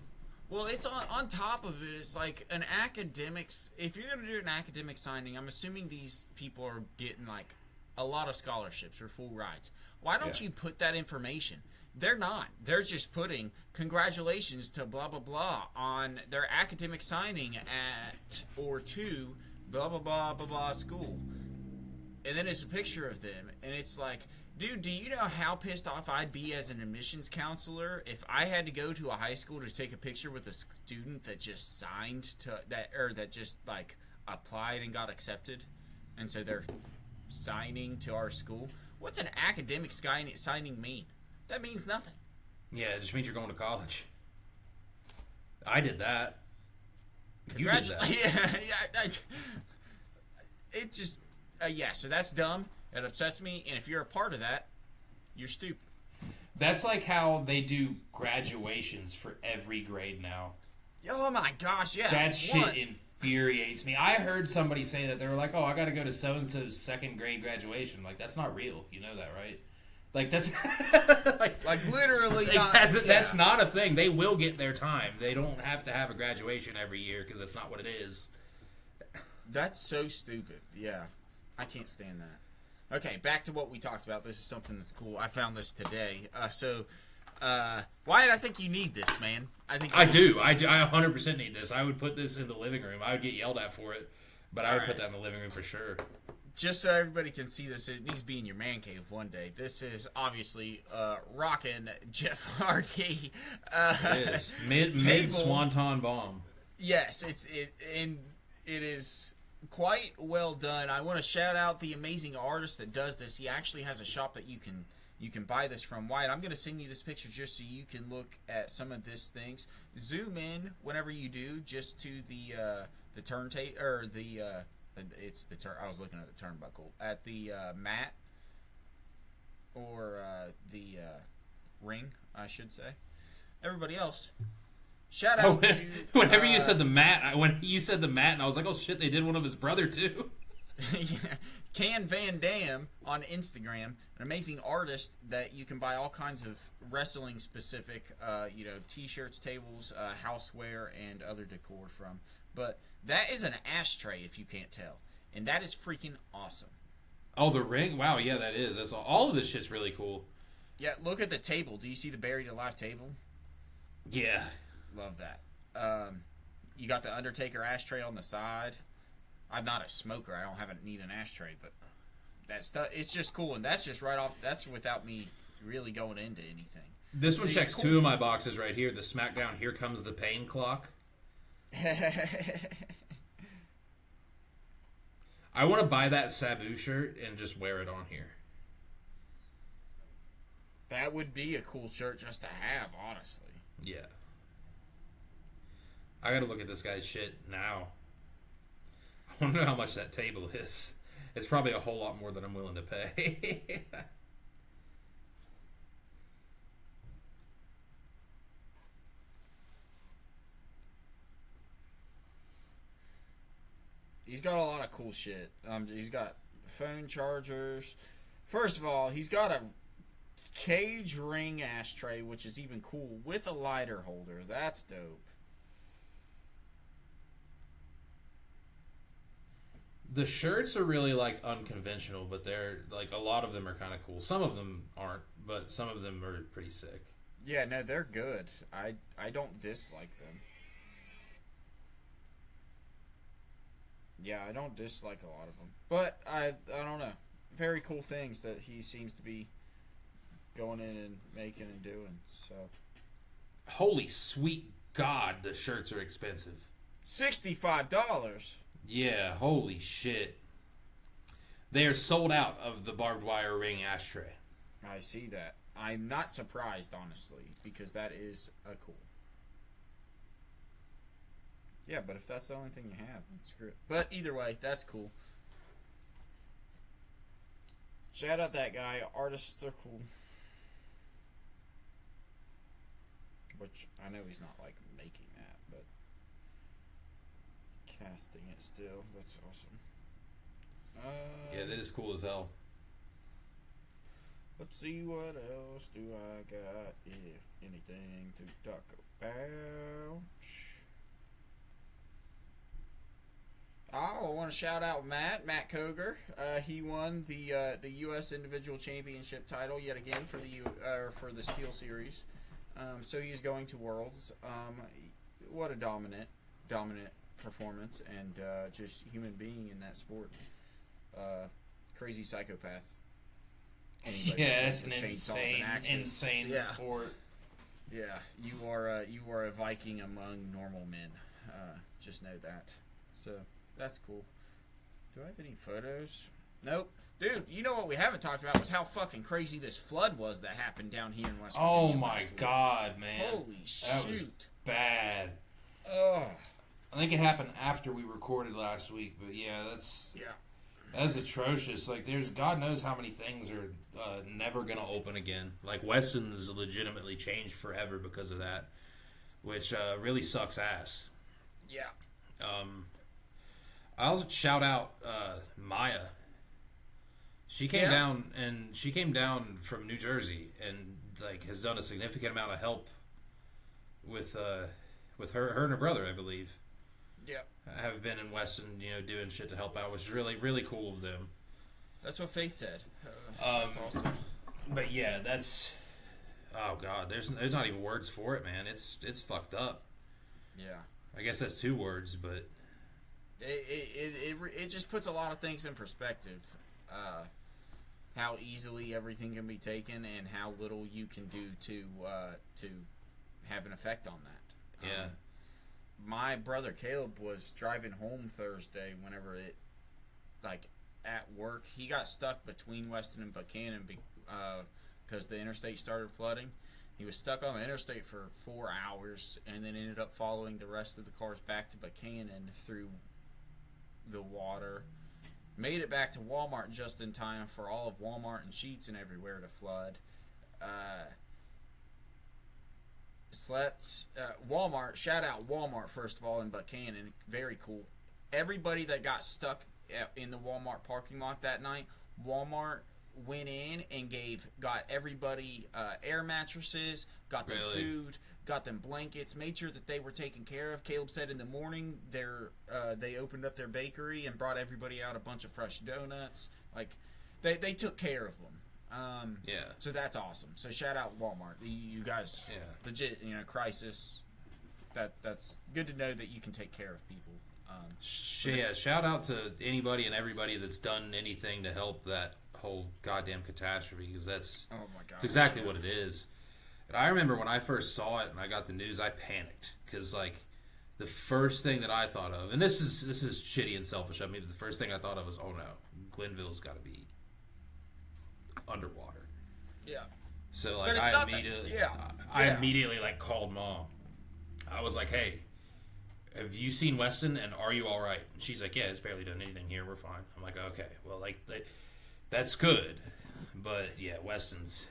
Well, it's on top of it. It's like an academics. If you're gonna do an academic signing, I'm assuming these people are getting like a lot of scholarships or full rides. Why don't you put that information? They're not. They're just putting congratulations to blah blah blah on their academic signing at or to blah blah blah blah blah school, and then it's a picture of them, and it's like, dude, do you know how pissed off I'd be as an admissions counselor if I had to go to a high school to take a picture with a student that just signed to that, or that just like applied and got accepted, and so they're signing to our school? What's an academic signing mean? That means nothing. Yeah, it just means you're going to college. I did that. You did that. It just, so that's dumb. It upsets me, and if you're a part of that, you're stupid. That's like how they do graduations for every grade now. Oh my gosh, yeah. That shit infuriates me. I heard somebody say that they were like, "Oh, I got to go to so and so's second grade graduation." I'm like, that's not real. You know that, right? Like that's like literally that's not a thing. They will get their time. They don't have to have a graduation every year because that's not what it is. That's so stupid. Yeah, I can't stand that. Okay, back to what we talked about. This is something that's cool. I found this today. Wyatt, I think you need this, man. I do. I 100% need this. I would put this in the living room. I would get yelled at for it, but I would put that in the living room for sure. Just so everybody can see this, it needs to be in your man cave one day. This is obviously rockin' Jeff Hardy. It is mid Swanton bomb. Yes, it is quite well done. I want to shout out the amazing artist that does this. He actually has a shop that you can buy this from. Wyatt, I'm going to send you this picture just so you can look at some of these things. Zoom in whenever you do, just to the turntable or the It's the I was looking at the turnbuckle at the mat or the ring, I should say. Everybody else, shout out to whenever you said the mat, when you said the mat, and I was like, oh shit, they did one of his brother too. Yeah. Can Van Dam on Instagram, an amazing artist that you can buy all kinds of wrestling specific, t-shirts, tables, houseware, and other decor from. But that is an ashtray, if you can't tell, and that is freaking awesome. Oh, the ring! Wow, yeah, that is. That's all of this shit's really cool. Yeah, look at the table. Do you see the buried alive table? Yeah, love that. You got the Undertaker ashtray on the side. I'm not a smoker. I don't need an ashtray, but that stuff, it's just cool, and that's just right off. That's without me really going into anything. This one checks cool. 2 of my boxes right here. The SmackDown Here Comes the Pain clock. I want to buy that Sabu shirt and just wear it on here. That would be a cool shirt just to have, honestly. Yeah. I gotta look at this guy's shit now. I want to know how much that table is. It's probably a whole lot more than I'm willing to pay. He's got a lot of cool shit. He's got phone chargers. First of all, he's got a cage ring ashtray, which is even cool, with a lighter holder. That's dope. The shirts are really like unconventional, but they're like a lot of them are kind of cool. Some of them aren't, but some of them are pretty sick. Yeah, no, they're good. I don't dislike them. Yeah, I don't dislike a lot of them, but I don't know. Very cool things that he seems to be going in and making and doing. So, holy sweet God, the shirts are expensive. $65. Yeah, holy shit. They are sold out of the barbed wire ring ashtray. I see that. I'm not surprised, honestly, because that is a cool. Yeah, but if that's the only thing you have, then screw it. But either way, that's cool. Shout out that guy. Artists are cool. Which, I know he's not, like, making that, but casting it still. That's awesome. Yeah, that is cool as hell. Let's see what else do I got, if anything to talk about. Oh, I want to shout out Matt Koger. He won the U.S. Individual Championship title yet again for the Steel Series. So he's going to Worlds. What a dominant performance, and just human being in that sport. Crazy psychopath. Anybody yeah, it's an insane sport. Yeah, you are a Viking among normal men. Just know that. So that's cool. Do I have any photos? Nope. Dude, you know what we haven't talked about was how fucking crazy this flood was that happened down here in West Virginia. Oh my God, man. Holy shit. That was bad. Ugh. I think it happened after we recorded last week, but yeah, that's atrocious. Like, there's God knows how many things are never gonna open again. Like, Weston's legitimately changed forever because of that, which really sucks ass. Yeah. I'll shout out Maya. She came down from New Jersey and like has done a significant amount of help with her and her brother, I believe. Yeah. Have been in Weston, doing shit to help out, which is really, really cool of them. That's what Faith said. That's awesome. But yeah, that's oh God, there's not even words for it, man. It's fucked up. Yeah. I guess that's 2 words, but it just puts a lot of things in perspective. How easily everything can be taken, and how little you can do to have an effect on that. Yeah. My brother Caleb was driving home Thursday whenever at work. He got stuck between Weston and Buchanan because the interstate started flooding. He was stuck on the interstate for 4 hours and then ended up following the rest of the cars back to Buchanan through the water. Made it back to Walmart just in time for all of Walmart and Sheetz and everywhere to flood. Slept. Walmart. Shout out Walmart, first of all, in Buchanan. Very cool. Everybody that got stuck in the Walmart parking lot that night, Walmart went in and got everybody air mattresses, got them food, got them blankets, made sure that they were taken care of. Caleb said in the morning they opened up their bakery and brought everybody out a bunch of fresh donuts. Like they took care of them. So that's awesome. So shout out Walmart. You guys, legit, crisis. That's good to know that you can take care of people. Shout out to anybody and everybody that's done anything to help that whole goddamn catastrophe, because that's exactly what it is. And I remember when I first saw it and I got the news, I panicked because like the first thing that I thought of, and this is shitty and selfish. I mean, the first thing I thought of was, oh no, Glenville's got to be underwater. Yeah. So like I immediately like called Mom. I was like, hey, have you seen Weston, and are you all right? And she's like, yeah, it's barely done anything here. We're fine. I'm like, okay, well, like, that's good. But, yeah, Weston's...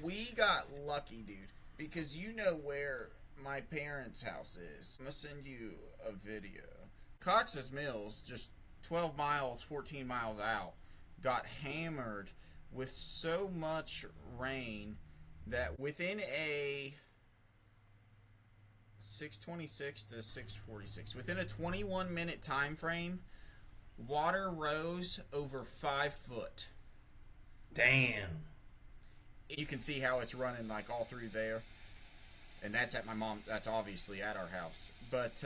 We got lucky, dude, because you know where my parents' house is. I'm going to send you a video. Cox's Mills, just 12 miles, 14 miles out, got hammered with so much rain that within a... 6:26 to 6:46. Within a 21-minute time frame, water rose over 5 foot. Damn. You can see how it's running like all through there, and that's at my mom. That's obviously at our house. But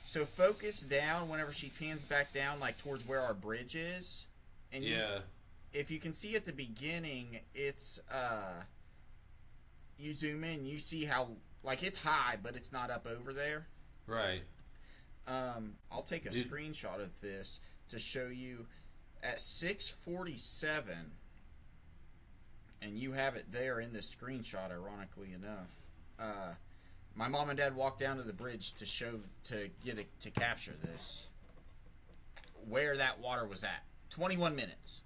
so focus down whenever she pans back down, like towards where our bridge is, and if you can see at the beginning, it's you zoom in, you see how. Like, it's high, but it's not up over there. Right. I'll take a screenshot of this to show you at 6:47, and you have it there in the screenshot, ironically enough. My mom and dad walked down to the bridge to capture this. Where that water was at. 21 minutes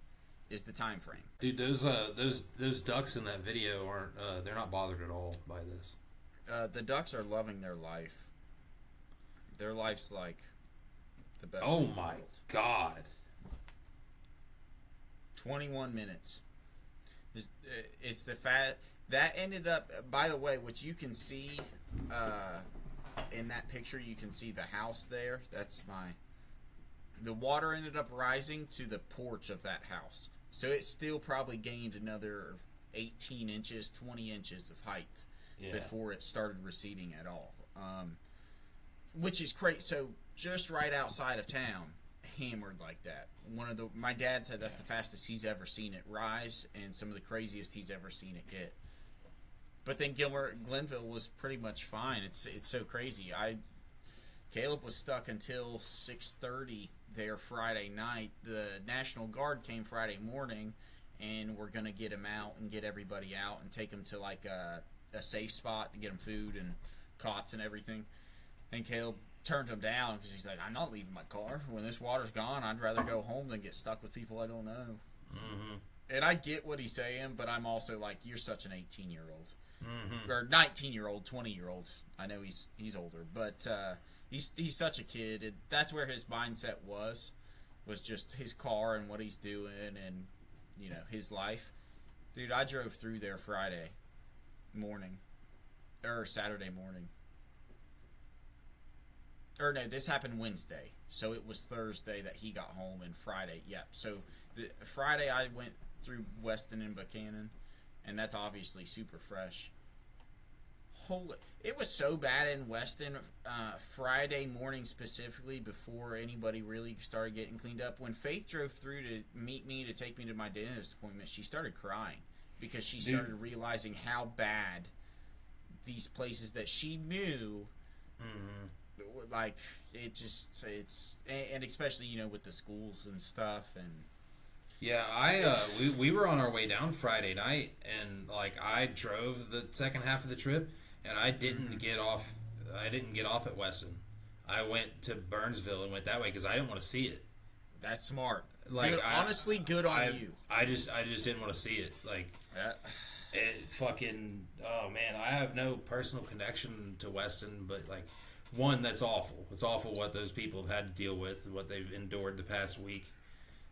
is the time frame. Dude, those ducks in that video aren't, they're not bothered at all by this. The ducks are loving their life. Their life's like the best. Oh my God. 21 minutes. It's the fat that ended up. By the way, what you can see in that picture, you can see the house there. That's the water ended up rising to the porch of that house. So it still probably gained another 18 inches, 20 inches of height. Before it started receding at all, which is crazy. So just right outside of town, hammered like that. My dad said that's the fastest he's ever seen it rise, and some of the craziest he's ever seen it get. But then Glenville was pretty much fine. It's so crazy. Caleb was stuck until 6:30 there Friday night. The National Guard came Friday morning, and we're gonna get him out and get everybody out and take him to like a safe spot to get him food and cots and everything. And Caleb turned him down because he's like, I'm not leaving my car. When this water's gone, I'd rather go home than get stuck with people I don't know. Mm-hmm. And I get what he's saying, but I'm also like, you're such an 18-year-old. Mm-hmm. Or 19-year-old, 20-year-old. I know he's older, but he's such a kid. And that's where his mindset was just his car and what he's doing and, his life. Dude, I drove through there Friday morning or Saturday morning, or no, this happened Wednesday, so it was Thursday that he got home, and Friday, so Friday I went through Weston and Buchanan, and that's obviously super fresh. It was so bad in Weston Friday morning specifically, before anybody really started getting cleaned up. When Faith drove through to meet me to take me to my dentist appointment, she started crying because she started realizing how bad these places that she knew, like, it's, and especially, with the schools and stuff. And yeah, we were on our way down Friday night, and, like, I drove the second half of the trip, and I didn't get off at Weston. I went to Burnsville and went that way because I didn't want to see it. That's smart. Like, Good, honestly, good on you. I just didn't want to see it. Like, it fucking. Oh man, I have no personal connection to Weston, but like, one, that's awful. It's awful what those people have had to deal with, what they've endured the past week.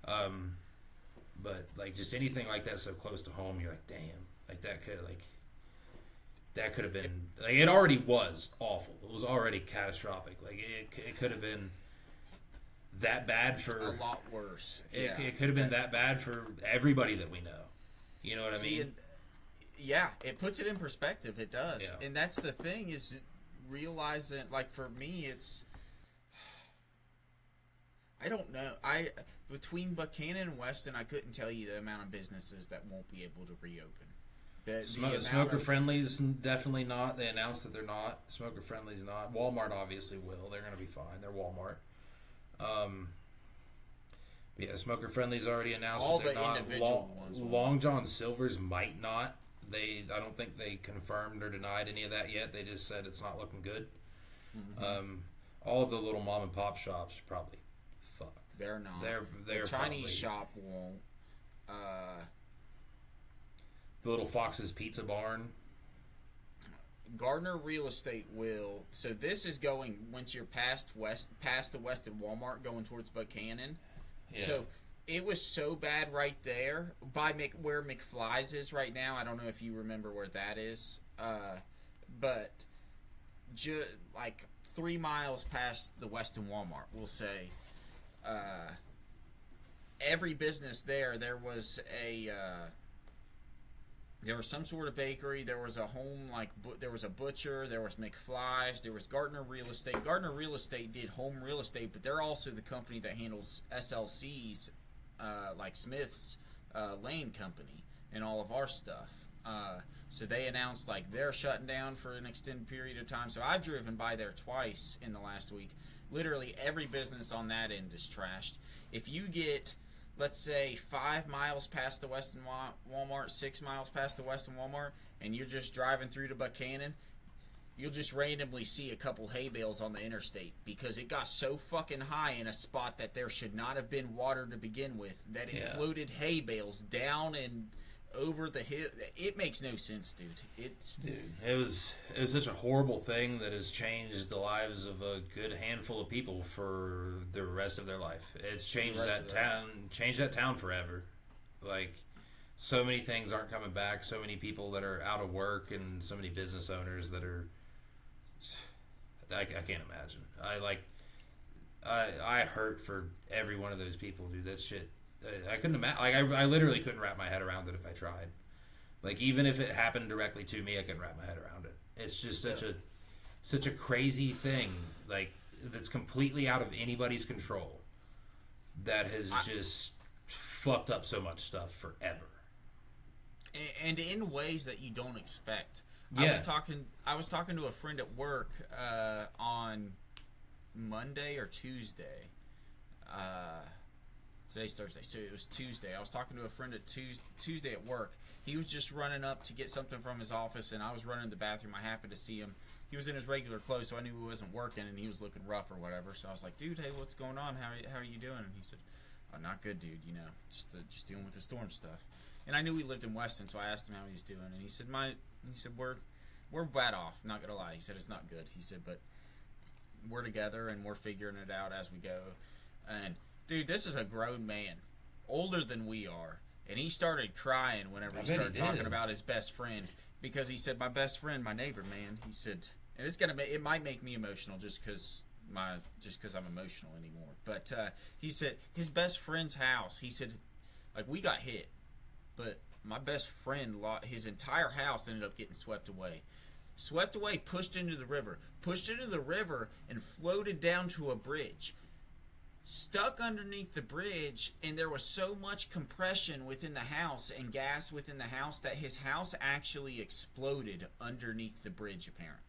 But like, just anything like that so close to home, you're like, damn, like that could have been like it already was awful. It was already catastrophic. Like it could have been that bad for a lot worse. It could have been that bad for everybody that we know. You know what I mean? It puts it in perspective. It does, Yeah. and that's the thing is realizing. Like for me, it's I don't know. Between Buchanan and Weston, I couldn't tell you the amount of businesses that won't be able to reopen. Smoker Friendly's definitely not. They announced that they're not. Smoker Friendly's not. Walmart obviously will. They're going to be fine. They're Walmart. Smoker Friendly's already announced all that they're the not. individual ones. Long John Silver's might not. I don't think they confirmed or denied any of that yet. They just said it's not looking good. Mm-hmm. All the little mom and pop shops are probably fucked. They're not. They're the Chinese probably, shop won't. The little Fox's Pizza Barn. Gardner Real Estate will. So this is going once you're past the Weston Walmart, going towards Buchanan. Yeah. So it was so bad right there by where McFly's is right now. I don't know if you remember where that is, but like 3 miles past the Weston Walmart, we'll say. Every business there was there was some sort of bakery. There was a home, there was a butcher. There was McFly's. There was Gardner Real Estate. Gardner Real Estate did home real estate, but they're also the company that handles SLC's, like Smith's Lane Company, and all of our stuff. So they announced like they're shutting down for an extended period of time. So I've driven by there twice in the last week. Literally every business on that end is trashed. If you get, let's say, 5 miles past the Weston Walmart, 6 miles past the Weston Walmart, and you're just driving through to Buchanan, you'll just randomly see a couple hay bales on the interstate because it got so fucking high in a spot that there should not have been water to begin with that it floated hay bales down and over the hill. It makes no sense, dude. It was such a horrible thing that has changed the lives of a good handful of people for the rest of their life. It's changed that town forever. Like, so many things aren't coming back. So many people that are out of work, and so many business owners that are. I can't imagine. I hurt for every one of those people, dude. That shit. I couldn't imagine. Like, I literally couldn't wrap my head around it if I tried. Like, even if it happened directly to me, I couldn't wrap my head around it. It's just such a crazy thing, like, that's completely out of anybody's control, that has just fucked up so much stuff forever. And in ways that you don't expect. Yeah. I was talking to a friend at work on Monday or Tuesday. Today's Thursday, so it was Tuesday. I was talking to a friend at Tuesday at work. He was just running up to get something from his office, and I was running to the bathroom. I happened to see him. He was in his regular clothes, so I knew he wasn't working, and he was looking rough or whatever. So I was like, "Dude, hey, what's going on? How are you doing?" And he said, "Oh, not good, dude. You know, just dealing with the storm stuff." And I knew he lived in Weston, so I asked him how he was doing, and he said, "We're bad off. Not gonna lie." He said, "It's not good." He said, "But we're together and we're figuring it out as we go." And dude, this is a grown man, older than we are, and he started crying whenever he started talking about his best friend, because he said, "My best friend, my neighbor, man." He said, and it might make me emotional just because I'm emotional anymore. But he said his best friend's house. He said, like, we got hit, but my best friend, his entire house ended up getting swept away. Pushed into the river, and floated down to a bridge. Stuck underneath the bridge, and there was so much compression within the house and gas within the house that his house actually exploded underneath the bridge, apparently.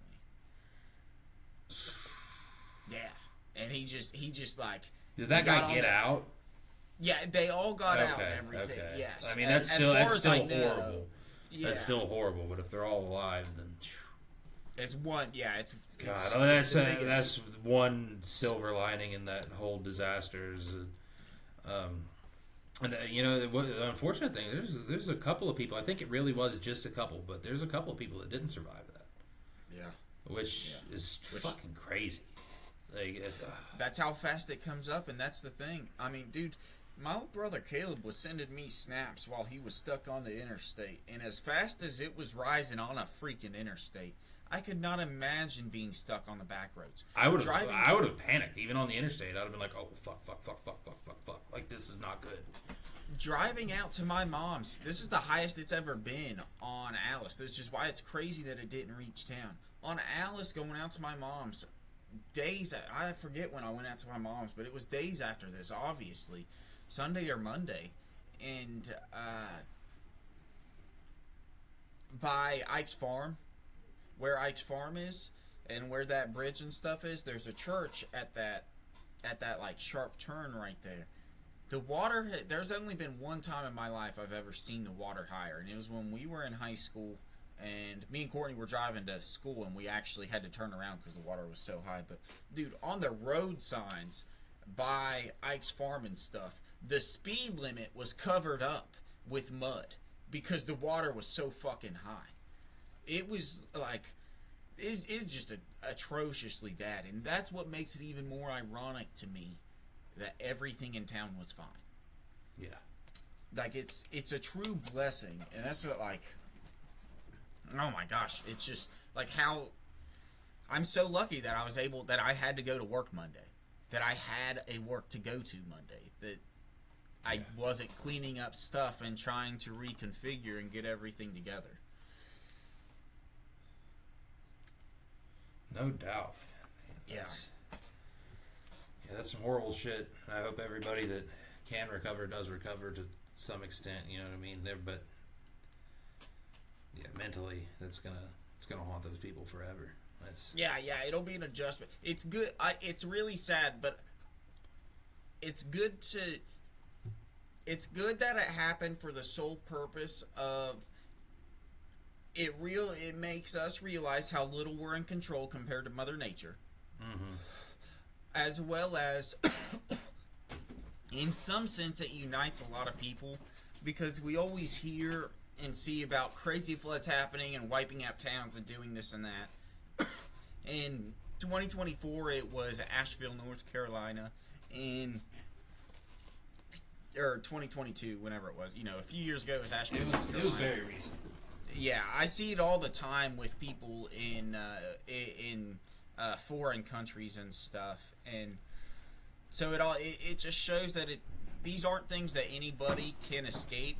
Yeah. And he just like... Did that guy get out? Yeah, they all got out and everything, okay. yes. I mean, that's still horrible. Yeah. That's still horrible, but if they're all alive, then... It's one, yeah. It's God, it's the biggest. that's one silver lining in that whole disaster. And the unfortunate thing, there's a couple of people. I think it really was just a couple, but there's a couple of people that didn't survive that. Yeah, which is fucking crazy. Like that's how fast it comes up, and that's the thing. I mean, dude, my little brother Caleb was sending me snaps while he was stuck on the interstate, and as fast as it was rising on a freaking interstate, I could not imagine being stuck on the back roads. I would have panicked even on the interstate. I'd have been like, oh fuck, like this is not good. Driving out to my mom's, this is the highest it's ever been on Alice. That's just why it's crazy that it didn't reach town. On Alice, going out to my mom's, I forget when I went out to my mom's, but it was days after this, obviously. Sunday or Monday. And by Ike's Farm, where Ike's Farm is, and where that bridge and stuff is, there's a church at that like sharp turn right there. The water, there's only been one time in my life I've ever seen the water higher, and it was when we were in high school, and me and Courtney were driving to school, and we actually had to turn around because the water was so high. But, dude, on the road signs by Ike's Farm and stuff, the speed limit was covered up with mud because the water was so fucking high. It was, like, it's just atrociously bad, and that's what makes it even more ironic to me that everything in town was fine. Yeah. Like, it's a true blessing, and that's what, like, oh my gosh, it's just, like, how, I'm so lucky that I had to go to work Monday, that I had a work to go to Monday, that I wasn't cleaning up stuff and trying to reconfigure and get everything together. No doubt, man. That's some horrible shit. I hope everybody that can recover does recover to some extent. You know what I mean? But mentally, it's gonna haunt those people forever. Yeah, it'll be an adjustment. It's good. It's really sad, but it's good that it happened for the sole purpose of it makes us realize how little we're in control compared to Mother Nature. Mm-hmm. As well as, in some sense, it unites a lot of people because we always hear and see about crazy floods happening and wiping out towns and doing this and that. In 2024, it was Asheville, North Carolina. Or 2022, whenever it was. You know, a few years ago, it was Asheville, North Carolina. It was very recent. Yeah, I see it all the time with people in foreign countries and stuff, and so it just shows that these aren't things that anybody can escape,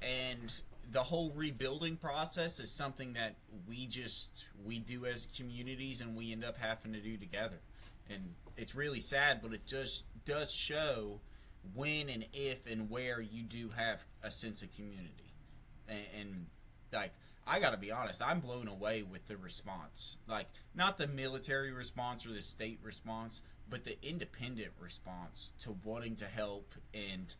and the whole rebuilding process is something that we do as communities, and we end up having to do together. And it's really sad, but it just does show when and if and where you do have a sense of community. And like, I gotta be honest, I'm blown away with the response. Like, not the military response or the state response, but the independent response to wanting to help and,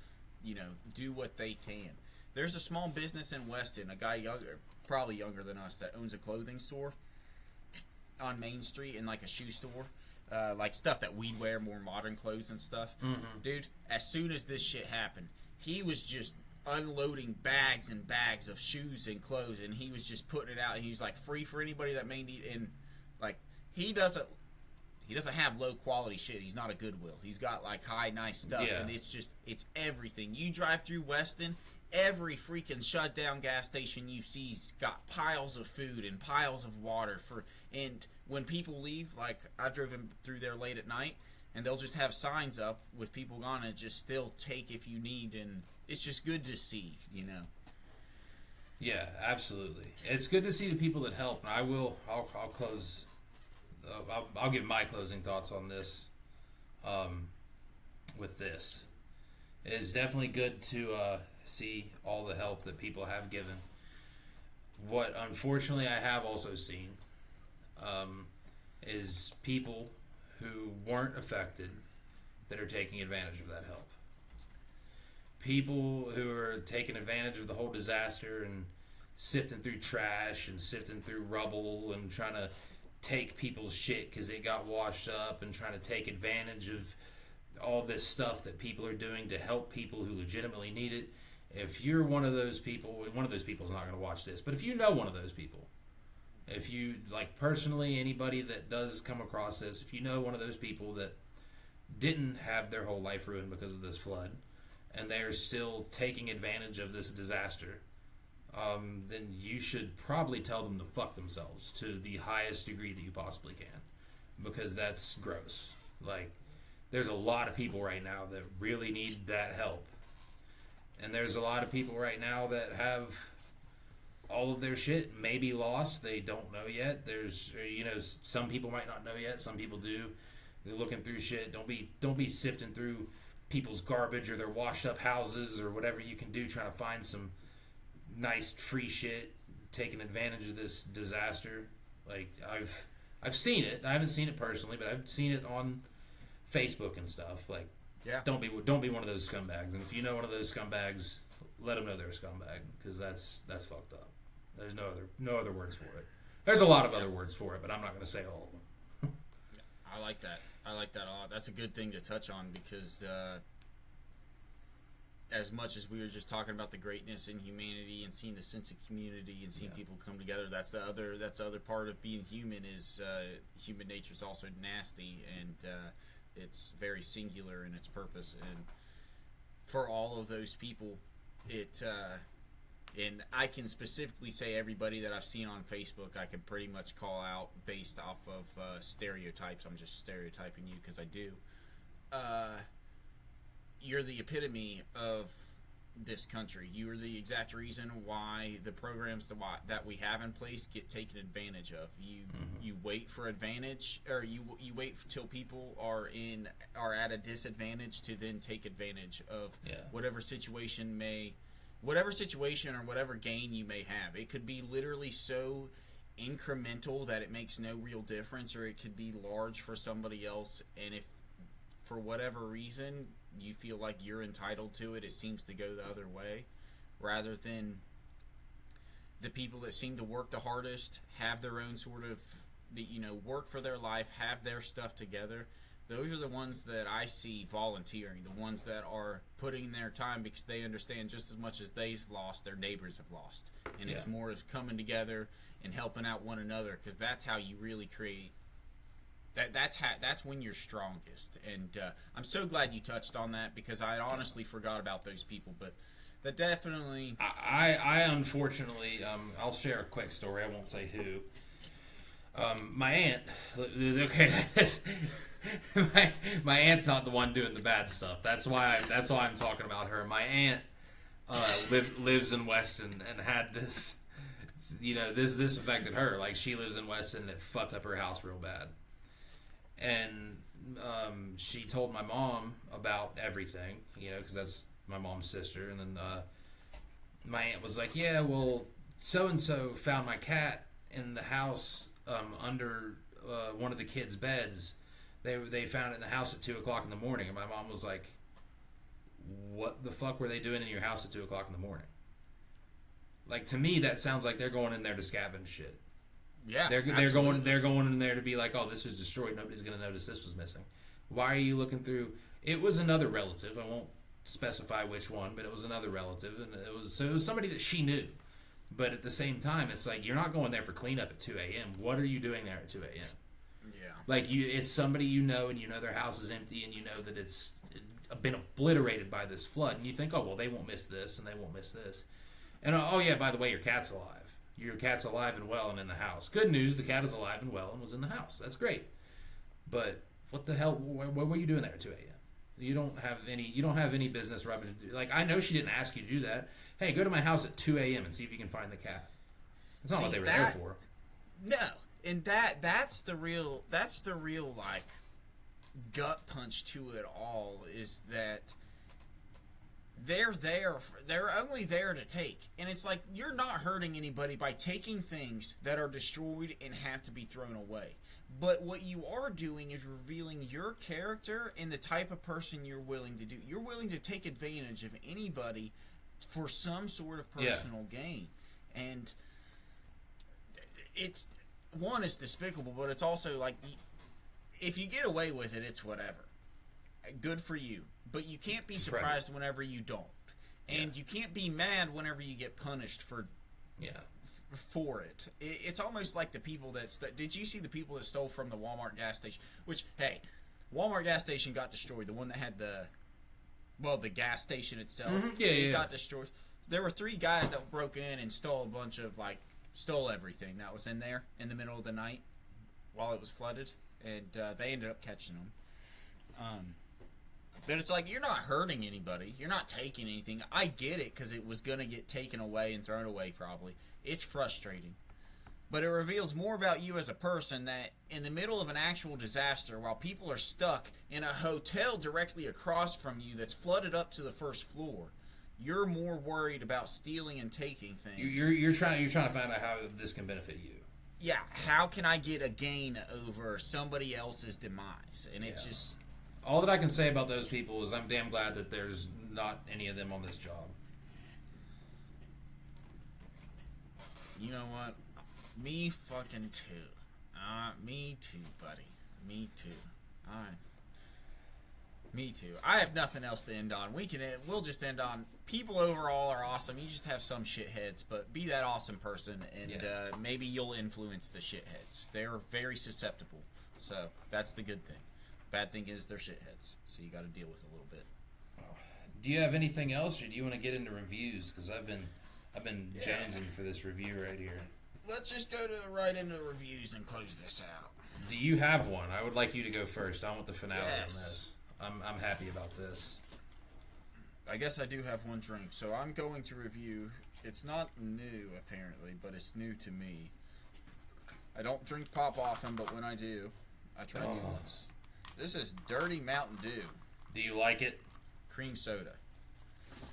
do what they can. There's a small business in Weston, a guy probably younger than us, that owns a clothing store on Main Street and like a shoe store. Like stuff that we'd wear, more modern clothes and stuff. Mm-hmm. Dude, as soon as this shit happened, he was just unloading bags and bags of shoes and clothes, and he was just putting it out, and he's like, free for anybody that may need. And like, he doesn't have low quality shit. He's not a Goodwill. He's got like high nice stuff. Yeah. And it's everything. You drive through Weston, every freaking shut down gas station you see's got piles of food and piles of water and when people leave, like I've driven through there late at night, and they'll just have signs up with people gone and just still take if you need, and it's just good to see, Yeah, absolutely. It's good to see the people that help, and I'll close. I'll give my closing thoughts on this. With this, it's definitely good to see all the help that people have given. What unfortunately I have also seen is people who weren't affected that are taking advantage of that help. People who are taking advantage of the whole disaster and sifting through trash and sifting through rubble and trying to take people's shit because it got washed up and trying to take advantage of all this stuff that people are doing to help people who legitimately need it. If you're one of those people is not going to watch this, but if you know one of those people, if you, like, personally, anybody that does come across this, if you know one of those people that didn't have their whole life ruined because of this flood, and they're still taking advantage of this disaster, then you should probably tell them to fuck themselves to the highest degree that you possibly can, because that's gross. Like, there's a lot of people right now that really need that help, and there's a lot of people right now that have all of their shit maybe lost. They don't know yet. There's, some people might not know yet. Some people do. They're looking through shit. Don't be sifting through people's garbage or their washed up houses or whatever you can do trying to find some nice free shit, taking advantage of this disaster. Like, I've seen it. I haven't seen it personally, but I've seen it on Facebook and stuff. Like, yeah. Don't be one of those scumbags. And if you know one of those scumbags, let them know they're a scumbag, because that's fucked up. There's no other words for it. There's a lot of other words for it, but I'm not going to say all of them. I like that. I like that a lot. That's a good thing to touch on, because as much as we were just talking about the greatness in humanity and seeing the sense of community and seeing people come together, that's the other part of being human. Is human nature is also nasty, and it's very singular in its purpose. And for all of those people, and I can specifically say everybody that I've seen on Facebook, I can pretty much call out based off of stereotypes. I'm just stereotyping you because I do. You're the epitome of this country. You are the exact reason why the programs that we have in place get taken advantage of. You wait for advantage, or you wait till people are at a disadvantage to then take advantage of whatever situation or whatever gain you may have. It could be literally so incremental that it makes no real difference, or it could be large for somebody else, and if for whatever reason you feel like you're entitled to it, it seems to go the other way, rather than the people that seem to work the hardest, have their own sort of, work for their life, have their stuff together. Those are the ones that I see volunteering, the ones that are putting their time because they understand just as much as they've lost, their neighbors have lost. And it's more of coming together and helping out one another, because that's how you really create. That's when you're strongest. And I'm so glad you touched on that, because I honestly forgot about those people. But that definitely... I unfortunately, I'll share a quick story. I won't say who. My aunt, okay, my aunt's not the one doing the bad stuff. That's why I'm talking about her. My aunt lives in Weston and had this, this affected her. Like, she lives in Weston and it fucked up her house real bad. And she told my mom about everything, because that's my mom's sister. And then my aunt was like, yeah, well, so-and-so found my cat in the house under one of the kids' beds. They found it in the house at 2 o'clock in the morning. And my mom was like, what the fuck were they doing in your house at 2 o'clock in the morning? Like, to me, that sounds like they're going in there to scavenge shit. Yeah, they're going in there to be like, oh, this is destroyed. Nobody's going to notice this was missing. Why are you looking through? It was another relative. I won't specify which one, but it was another relative, and it was somebody that she knew. But at the same time, it's like, you're not going there for cleanup at 2 a.m. What are you doing there at 2 a.m.? Yeah. Like, it's somebody and their house is empty, and that it's been obliterated by this flood, and you think, oh, well, they won't miss this, and they won't miss this. And, oh, yeah, by the way, your cat's alive. Your cat's alive and well and in the house. Good news, the cat is alive and well and was in the house. That's great. But what the hell? What were you doing there at 2 a.m.? You don't have any business rubbing. Like, I know she didn't ask you to do that. Hey, go to my house at 2 a.m. and see if you can find the cat. That's not what they were there for. No, and that's the real like gut punch to it all, is that they're only there to take. And it's like, you're not hurting anybody by taking things that are destroyed and have to be thrown away. But what you are doing is revealing your character and the type of person you're willing to do. You're willing to take advantage of anybody for some sort of personal gain. And one, it's despicable, but it's also like, if you get away with it, it's whatever. Good for you. But you can't be surprised whenever you don't. And you can't be mad whenever you get punished for it. It's almost like the people that... Did you see the people that stole from the Walmart gas station? Which, hey, Walmart gas station got destroyed. The one that had the gas station itself. Mm-hmm. Got destroyed. There were 3 guys that broke in and stole a bunch of, stole everything that was in there in the middle of the night while it was flooded. And they ended up catching them. But it's like, you're not hurting anybody. You're not taking anything. I get it, because it was going to get taken away and thrown away, probably. It's frustrating. But it reveals more about you as a person, that in the middle of an actual disaster, while people are stuck in a hotel directly across from you that's flooded up to the first floor, you're more worried about stealing and taking things. You're trying to find out how this can benefit you. Yeah, how can I get a gain over somebody else's demise? And it's just... All that I can say about those people is I'm damn glad that there's not any of them on this job. You know what? Me fucking too. Me too, buddy. Me too. Alright. Me too. I have nothing else to end on. We'll just end on, people overall are awesome. You just have some shitheads, but be that awesome person, and maybe you'll influence the shitheads. They're very susceptible. So, that's the good thing. Bad thing is they're shitheads, so you got to deal with it a little bit. Do you have anything else, or do you want to get into reviews? Because I've been jonesing for this review right here. Let's just go right into reviews and close this out. Do you have one? I would like you to go first. I want the finale on this. I'm happy about this. I guess I do have one drink, so I'm going to review. It's not new apparently, but it's new to me. I don't drink pop often, but when I do, I try new ones. This is Dirty Mountain Dew. Do you like it? Cream soda.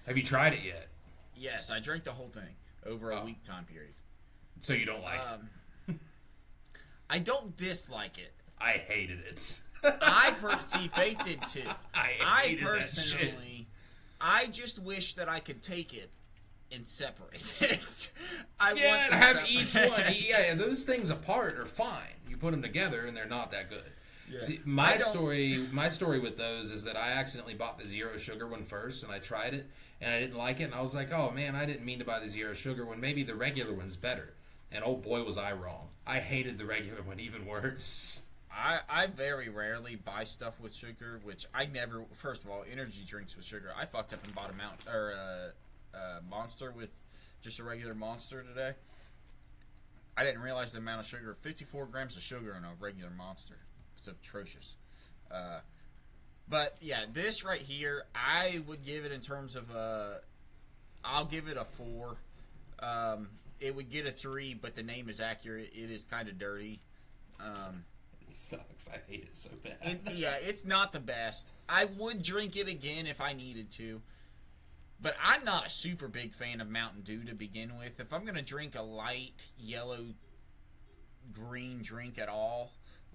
Have you tried it yet? Yes, I drank the whole thing over a week time period. So you don't like it? I don't dislike it. I hated it. see, Faith did too. I personally, I just wish that I could take it and separate it. I want have each one. Yeah, those things apart are fine. You put them together and they're not that good. Yeah. See, my story with those is that I accidentally bought the zero sugar one first, and I tried it, and I didn't like it, and I was like, oh man, I didn't mean to buy the zero sugar one. Maybe the regular one's better. And oh boy, was I wrong. I hated the regular one even worse. I very rarely buy stuff with sugar, which I never. First of all, energy drinks with sugar. I fucked up and bought a Monster with just a regular Monster today. I didn't realize the amount of sugar. 54 grams of sugar in a regular Monster. It's atrocious. But yeah, this right here, I would give it in terms of I'll give it a 4. It would get a 3, but the name is accurate. It is kind of dirty. It sucks. I hate it so bad. It's not the best. I would drink it again if I needed to. But I'm not a super big fan of Mountain Dew to begin with. If I'm going to drink a light yellow-green drink at all,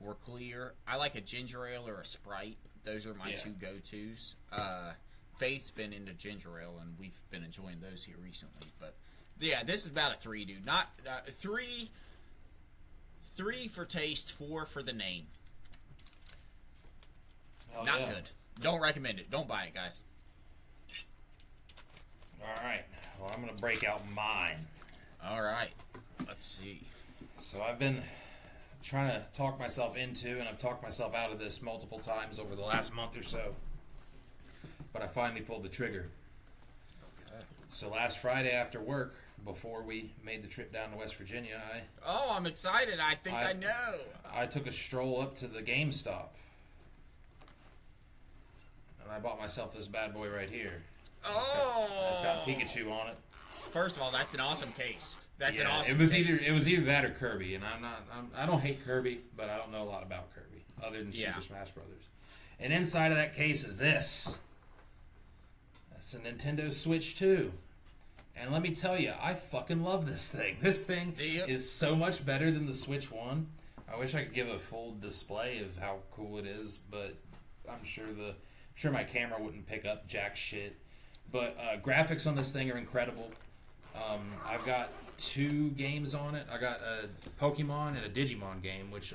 or clear, I like a ginger ale or a Sprite. Those are my 2 go-tos. Faith's been into ginger ale, and we've been enjoying those here recently. But yeah, this is about a 3, dude. Not 3 for taste, 4 for the name. Not good. Don't recommend it. Don't buy it, guys. All right. Well, I'm going to break out mine. All right. Let's see. So I've been trying to talk myself into, and I've talked myself out of this multiple times over the last month or so. But I finally pulled the trigger. Okay. So last Friday after work, before we made the trip down to West Virginia, I'm excited. I think I know. I took a stroll up to the GameStop. And I bought myself this bad boy right here. It's got Pikachu on it. First of all, that's an awesome case. That's an awesome case. It was either that or Kirby, and I don't hate Kirby, but I don't know a lot about Kirby other than Super Smash Brothers. And inside of that case is this. That's a Nintendo Switch 2. And let me tell you, I fucking love this thing. This thing is so much better than the Switch 1. I wish I could give a full display of how cool it is, but I'm sure my camera wouldn't pick up jack shit. But graphics on this thing are incredible. I've got 2 games on it. I got a Pokemon and a Digimon game, which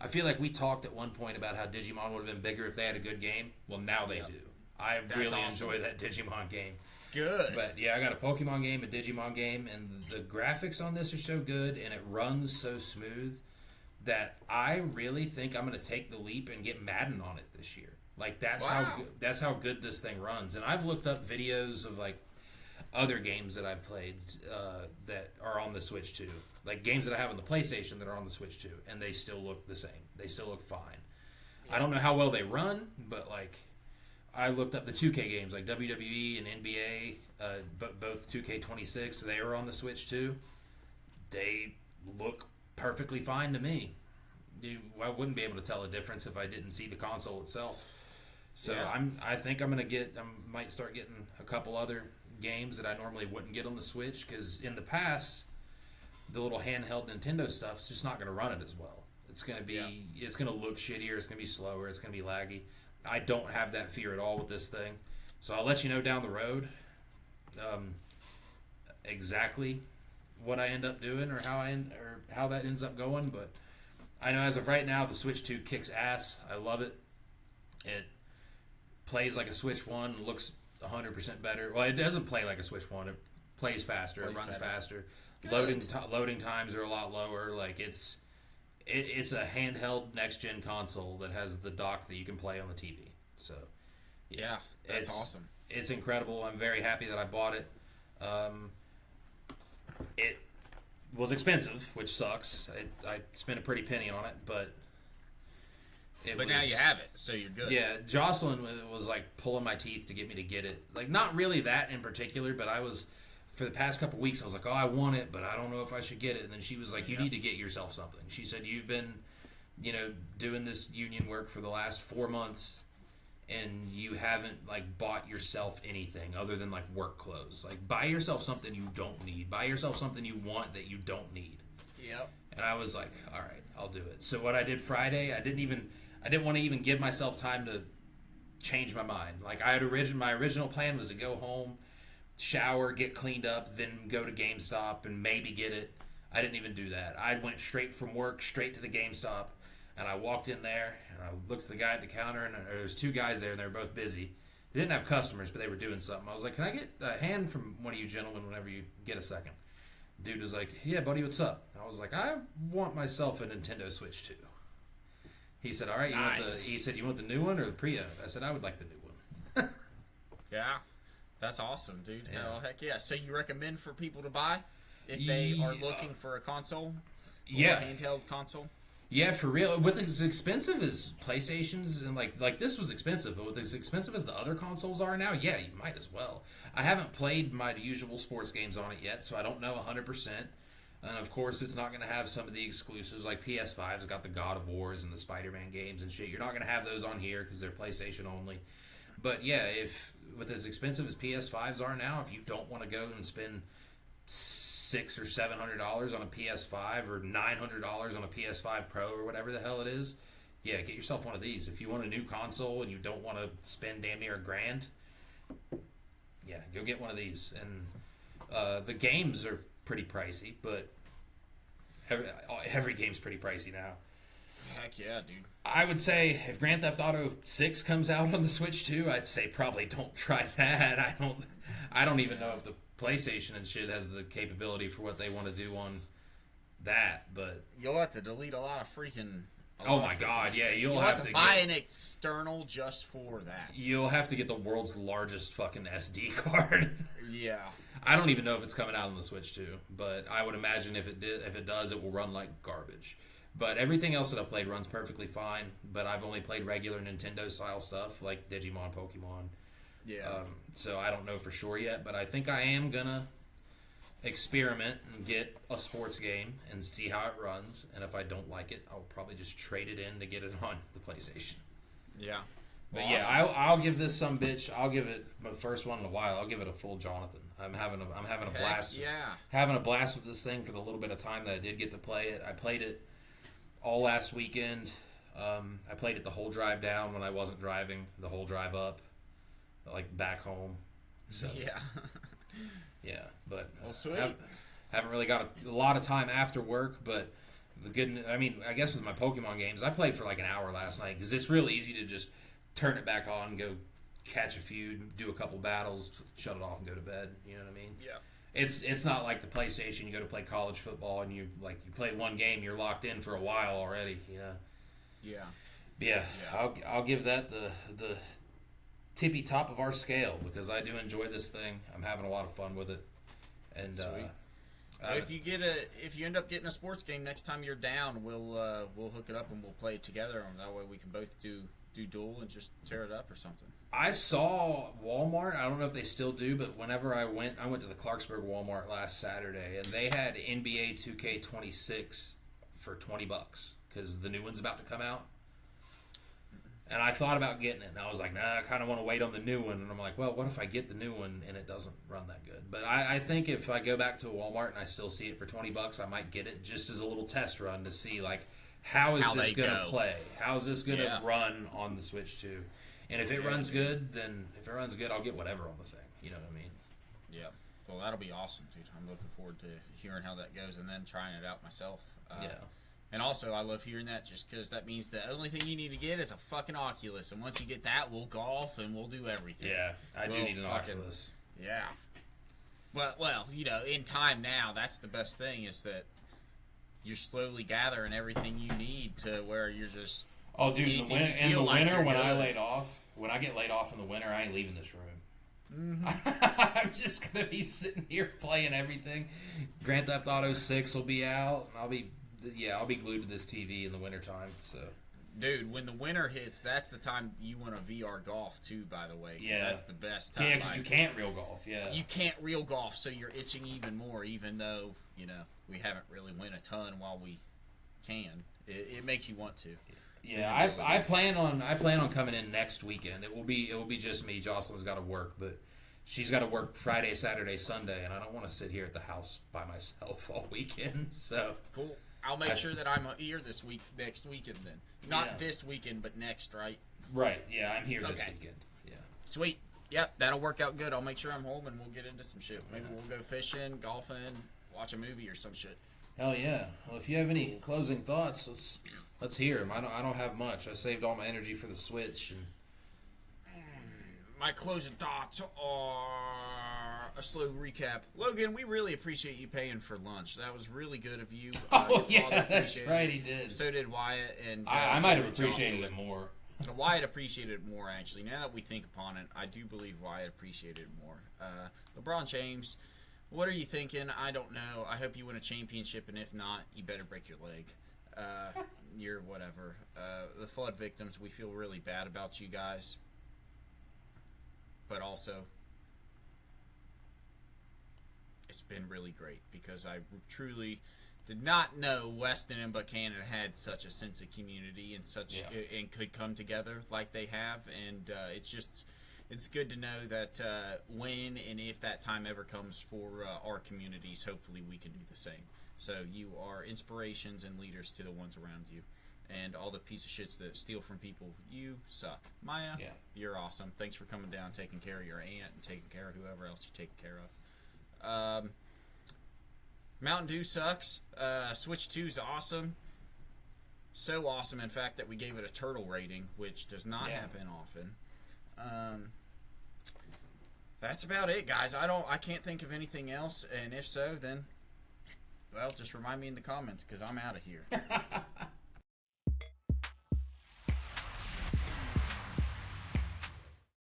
I feel like we talked at one point about how Digimon would have been bigger if they had a good game. Well, now they do. I really enjoy that Digimon game. Good. But yeah, I got a Pokemon game, a Digimon game, and the graphics on this are so good and it runs so smooth that I really think I'm going to take the leap and get Madden on it this year. Like that's how good this thing runs. And I've looked up videos of like other games that I've played that are on the Switch too, like games that I have on the PlayStation that are on the Switch too, and they still look the same. They still look fine. Yeah. I don't know how well they run, but like I looked up the 2K games like WWE and NBA, but both 2K26. They are on the Switch too. They look perfectly fine to me. I wouldn't be able to tell a difference if I didn't see the console itself. So I think I'm gonna might start getting a couple other games that I normally wouldn't get on the Switch, because in the past the little handheld Nintendo stuff's just not gonna run it as well. It's gonna be it's gonna look shittier. It's gonna be slower. It's gonna be laggy. I don't have that fear at all with this thing. So I'll let you know down the road exactly what I end up doing or how that ends up going. But I know as of right now, the Switch 2 kicks ass. I love it. It plays like a Switch 1, looks 100% better. Well, it doesn't play like a Switch 1. It plays faster. It runs faster. Loading times are a lot lower. Like it's a handheld next-gen console that has the dock that you can play on the TV. So yeah, that's awesome. It's incredible. I'm very happy that I bought it. It was expensive, which sucks. I spent a pretty penny on it, but now you have it, so you're good. Yeah, Jocelyn was like pulling my teeth to get me to get it. Like not really that in particular, but I was for the past couple weeks. I was like, oh, I want it, but I don't know if I should get it. And then she was like, you need to get yourself something. She said, you've been, doing this union work for the last 4 months, and you haven't like bought yourself anything other than like work clothes. Like buy yourself something you don't need. Buy yourself something you want that you don't need. Yep. And I was like, all right, I'll do it. So what I did Friday, I didn't want to even give myself time to change my mind. Like my original plan was to go home, shower, get cleaned up, then go to GameStop and maybe get it. I didn't even do that. I went straight from work, straight to the GameStop, and I walked in there, and I looked at the guy at the counter, and there was 2 guys there, and they were both busy. They didn't have customers, but they were doing something. I was like, can I get a hand from one of you gentlemen whenever you get a second? Dude was like, yeah, buddy, what's up? I was like, I want myself a Nintendo Switch 2. He said, all right, he said, you want the new one or the pre-owned? I said, I would like the new one. Yeah, that's awesome, dude. Yeah. Hell, heck yeah. So you recommend for people to buy if they are looking for a console? Or a handheld console? Yeah, for real. With as expensive as PlayStations, and like this was expensive, but with as expensive as the other consoles are now, yeah, you might as well. I haven't played my usual sports games on it yet, so I don't know 100%. And of course, it's not going to have some of the exclusives like PS5's got the God of Wars and the Spider-Man games and shit. You're not going to have those on here because they're PlayStation only. But yeah, if with as expensive as PS5s are now, if you don't want to go and spend $600 or $700 on a PS5 or $900 on a PS5 Pro or whatever the hell it is, yeah, get yourself one of these. If you want a new console and you don't want to spend damn near $1,000, yeah, go get one of these. And the games are pretty pricey, but every game's pretty pricey now. Heck yeah, dude. I would say if Grand Theft Auto 6 comes out on the Switch too, I'd say probably don't try that. I don't even know if the PlayStation and shit has the capability for what they want to do on that, but you'll have to delete a lot of freaking. Oh my god, yeah, you'll have to buy an external just for that. You'll have to get the world's largest fucking SD card. Yeah. I don't even know if it's coming out on the Switch too, but I would imagine if it does, it will run like garbage. But everything else that I've played runs perfectly fine. But I've only played regular Nintendo style stuff like Digimon, Pokemon. Yeah. So I don't know for sure yet, but I think I am gonna experiment and get a sports game and see how it runs. And if I don't like it, I'll probably just trade it in to get it on the PlayStation. Yeah. But awesome. Yeah, I'll give this some bitch. I'll give it my first one in a while. I'll give it a full Jonathan. I'm having a blast. Yeah. Having a blast with this thing for the little bit of time that I did get to play it. I played it all last weekend. I played it the whole drive down when I wasn't driving, the whole drive up, like back home. So, yeah. Yeah, but Well, sweet. haven't really got a lot of time after work, but I guess with my Pokemon games, I played for like an hour last night because it's real easy to just turn it back on, go catch a few, do a couple battles, shut it off, and go to bed. You know what I mean? Yeah. It's not like the PlayStation. You go to play college football and you play one game, you're locked in for a while already. You know? Yeah. Yeah. I'll give that the tippy top of our scale because I do enjoy this thing. I'm having a lot of fun with it, and if you end up getting a sports game next time you're down, we'll hook it up and we'll play it together, and that way we can both do duel and just tear it up or something. I saw Walmart. I don't know if they still do, but whenever I went to the Clarksburg Walmart last Saturday, and they had NBA 2K26 for $20 because the new one's about to come out. And I thought about getting it, and I was like, nah, I kind of want to wait on the new one. And I'm like, well, what if I get the new one and it doesn't run that good? But I think if I go back to Walmart and I still see it for $20, I might get it just as a little test run to see, like, how is this going to play? How is this going to run on the Switch 2? And if it runs good, I'll get whatever on the thing. You know what I mean? Yeah. Well, that'll be awesome, dude. I'm looking forward to hearing how that goes and then trying it out myself. And also, I love hearing that just because that means the only thing you need to get is a fucking Oculus. And once you get that, we'll golf and we'll do everything. Yeah, I do need an Oculus. Yeah. Well, you know, in time now, that's the best thing is that you're slowly gathering everything you need to where you're just... Oh, dude, in the winter, when I get laid off in the winter, I ain't leaving this room. Mm-hmm. I'm just going to be sitting here playing everything. Grand Theft Auto 6 will be out, and I'll be glued to this TV in the wintertime, so... Dude, when the winter hits, that's the time you want to VR golf, too, by the way. Yeah. That's the best time. Yeah, because you can't real golf, yeah. You can't real golf, so you're itching even more, even though, you know, we haven't really won a ton while we can. It makes you want to. Yeah, I plan on coming in next weekend. It will be just me. Jocelyn's got to work, but she's got to work Friday, Saturday, Sunday, and I don't want to sit here at the house by myself all weekend. So cool. I'll make sure that I'm here next weekend then. Not this weekend, but next, right? Right. Yeah, I'm here this weekend. Yeah. Sweet. Yep, that'll work out good. I'll make sure I'm home and we'll get into some shit. Maybe we'll go fishing, golfing, watch a movie or some shit. Hell yeah. Well, if you have any closing thoughts, let's hear them. I don't have much. I saved all my energy for the Switch. And... My closing thoughts are a slow recap. Logan, we really appreciate you paying for lunch. That was really good of you. That's right, he did. So did Wyatt. And I might have appreciated it more. Wyatt appreciated it more, actually. Now that we think upon it, I do believe Wyatt appreciated it more. LeBron James, what are you thinking? I don't know. I hope you win a championship, and if not, you better break your leg. You're whatever. The flood victims, we feel really bad about you guys. But also, it's been really great because I truly did not know Weston and Buchanan had such a sense of community and and could come together like they have. And it's good to know that when and if that time ever comes for our communities, hopefully we can do the same. So you are inspirations and leaders to the ones around you. And all the piece of shits that steal from people, you suck. Maya, you're awesome. Thanks for coming down, taking care of your aunt, and taking care of whoever else you're taking care of. Mountain Dew sucks. Switch 2 is awesome. So awesome, in fact, that we gave it a turtle rating, which does not happen often. That's about it, guys. I can't think of anything else, and if so, then... Well, just remind me in the comments, because I'm out of here.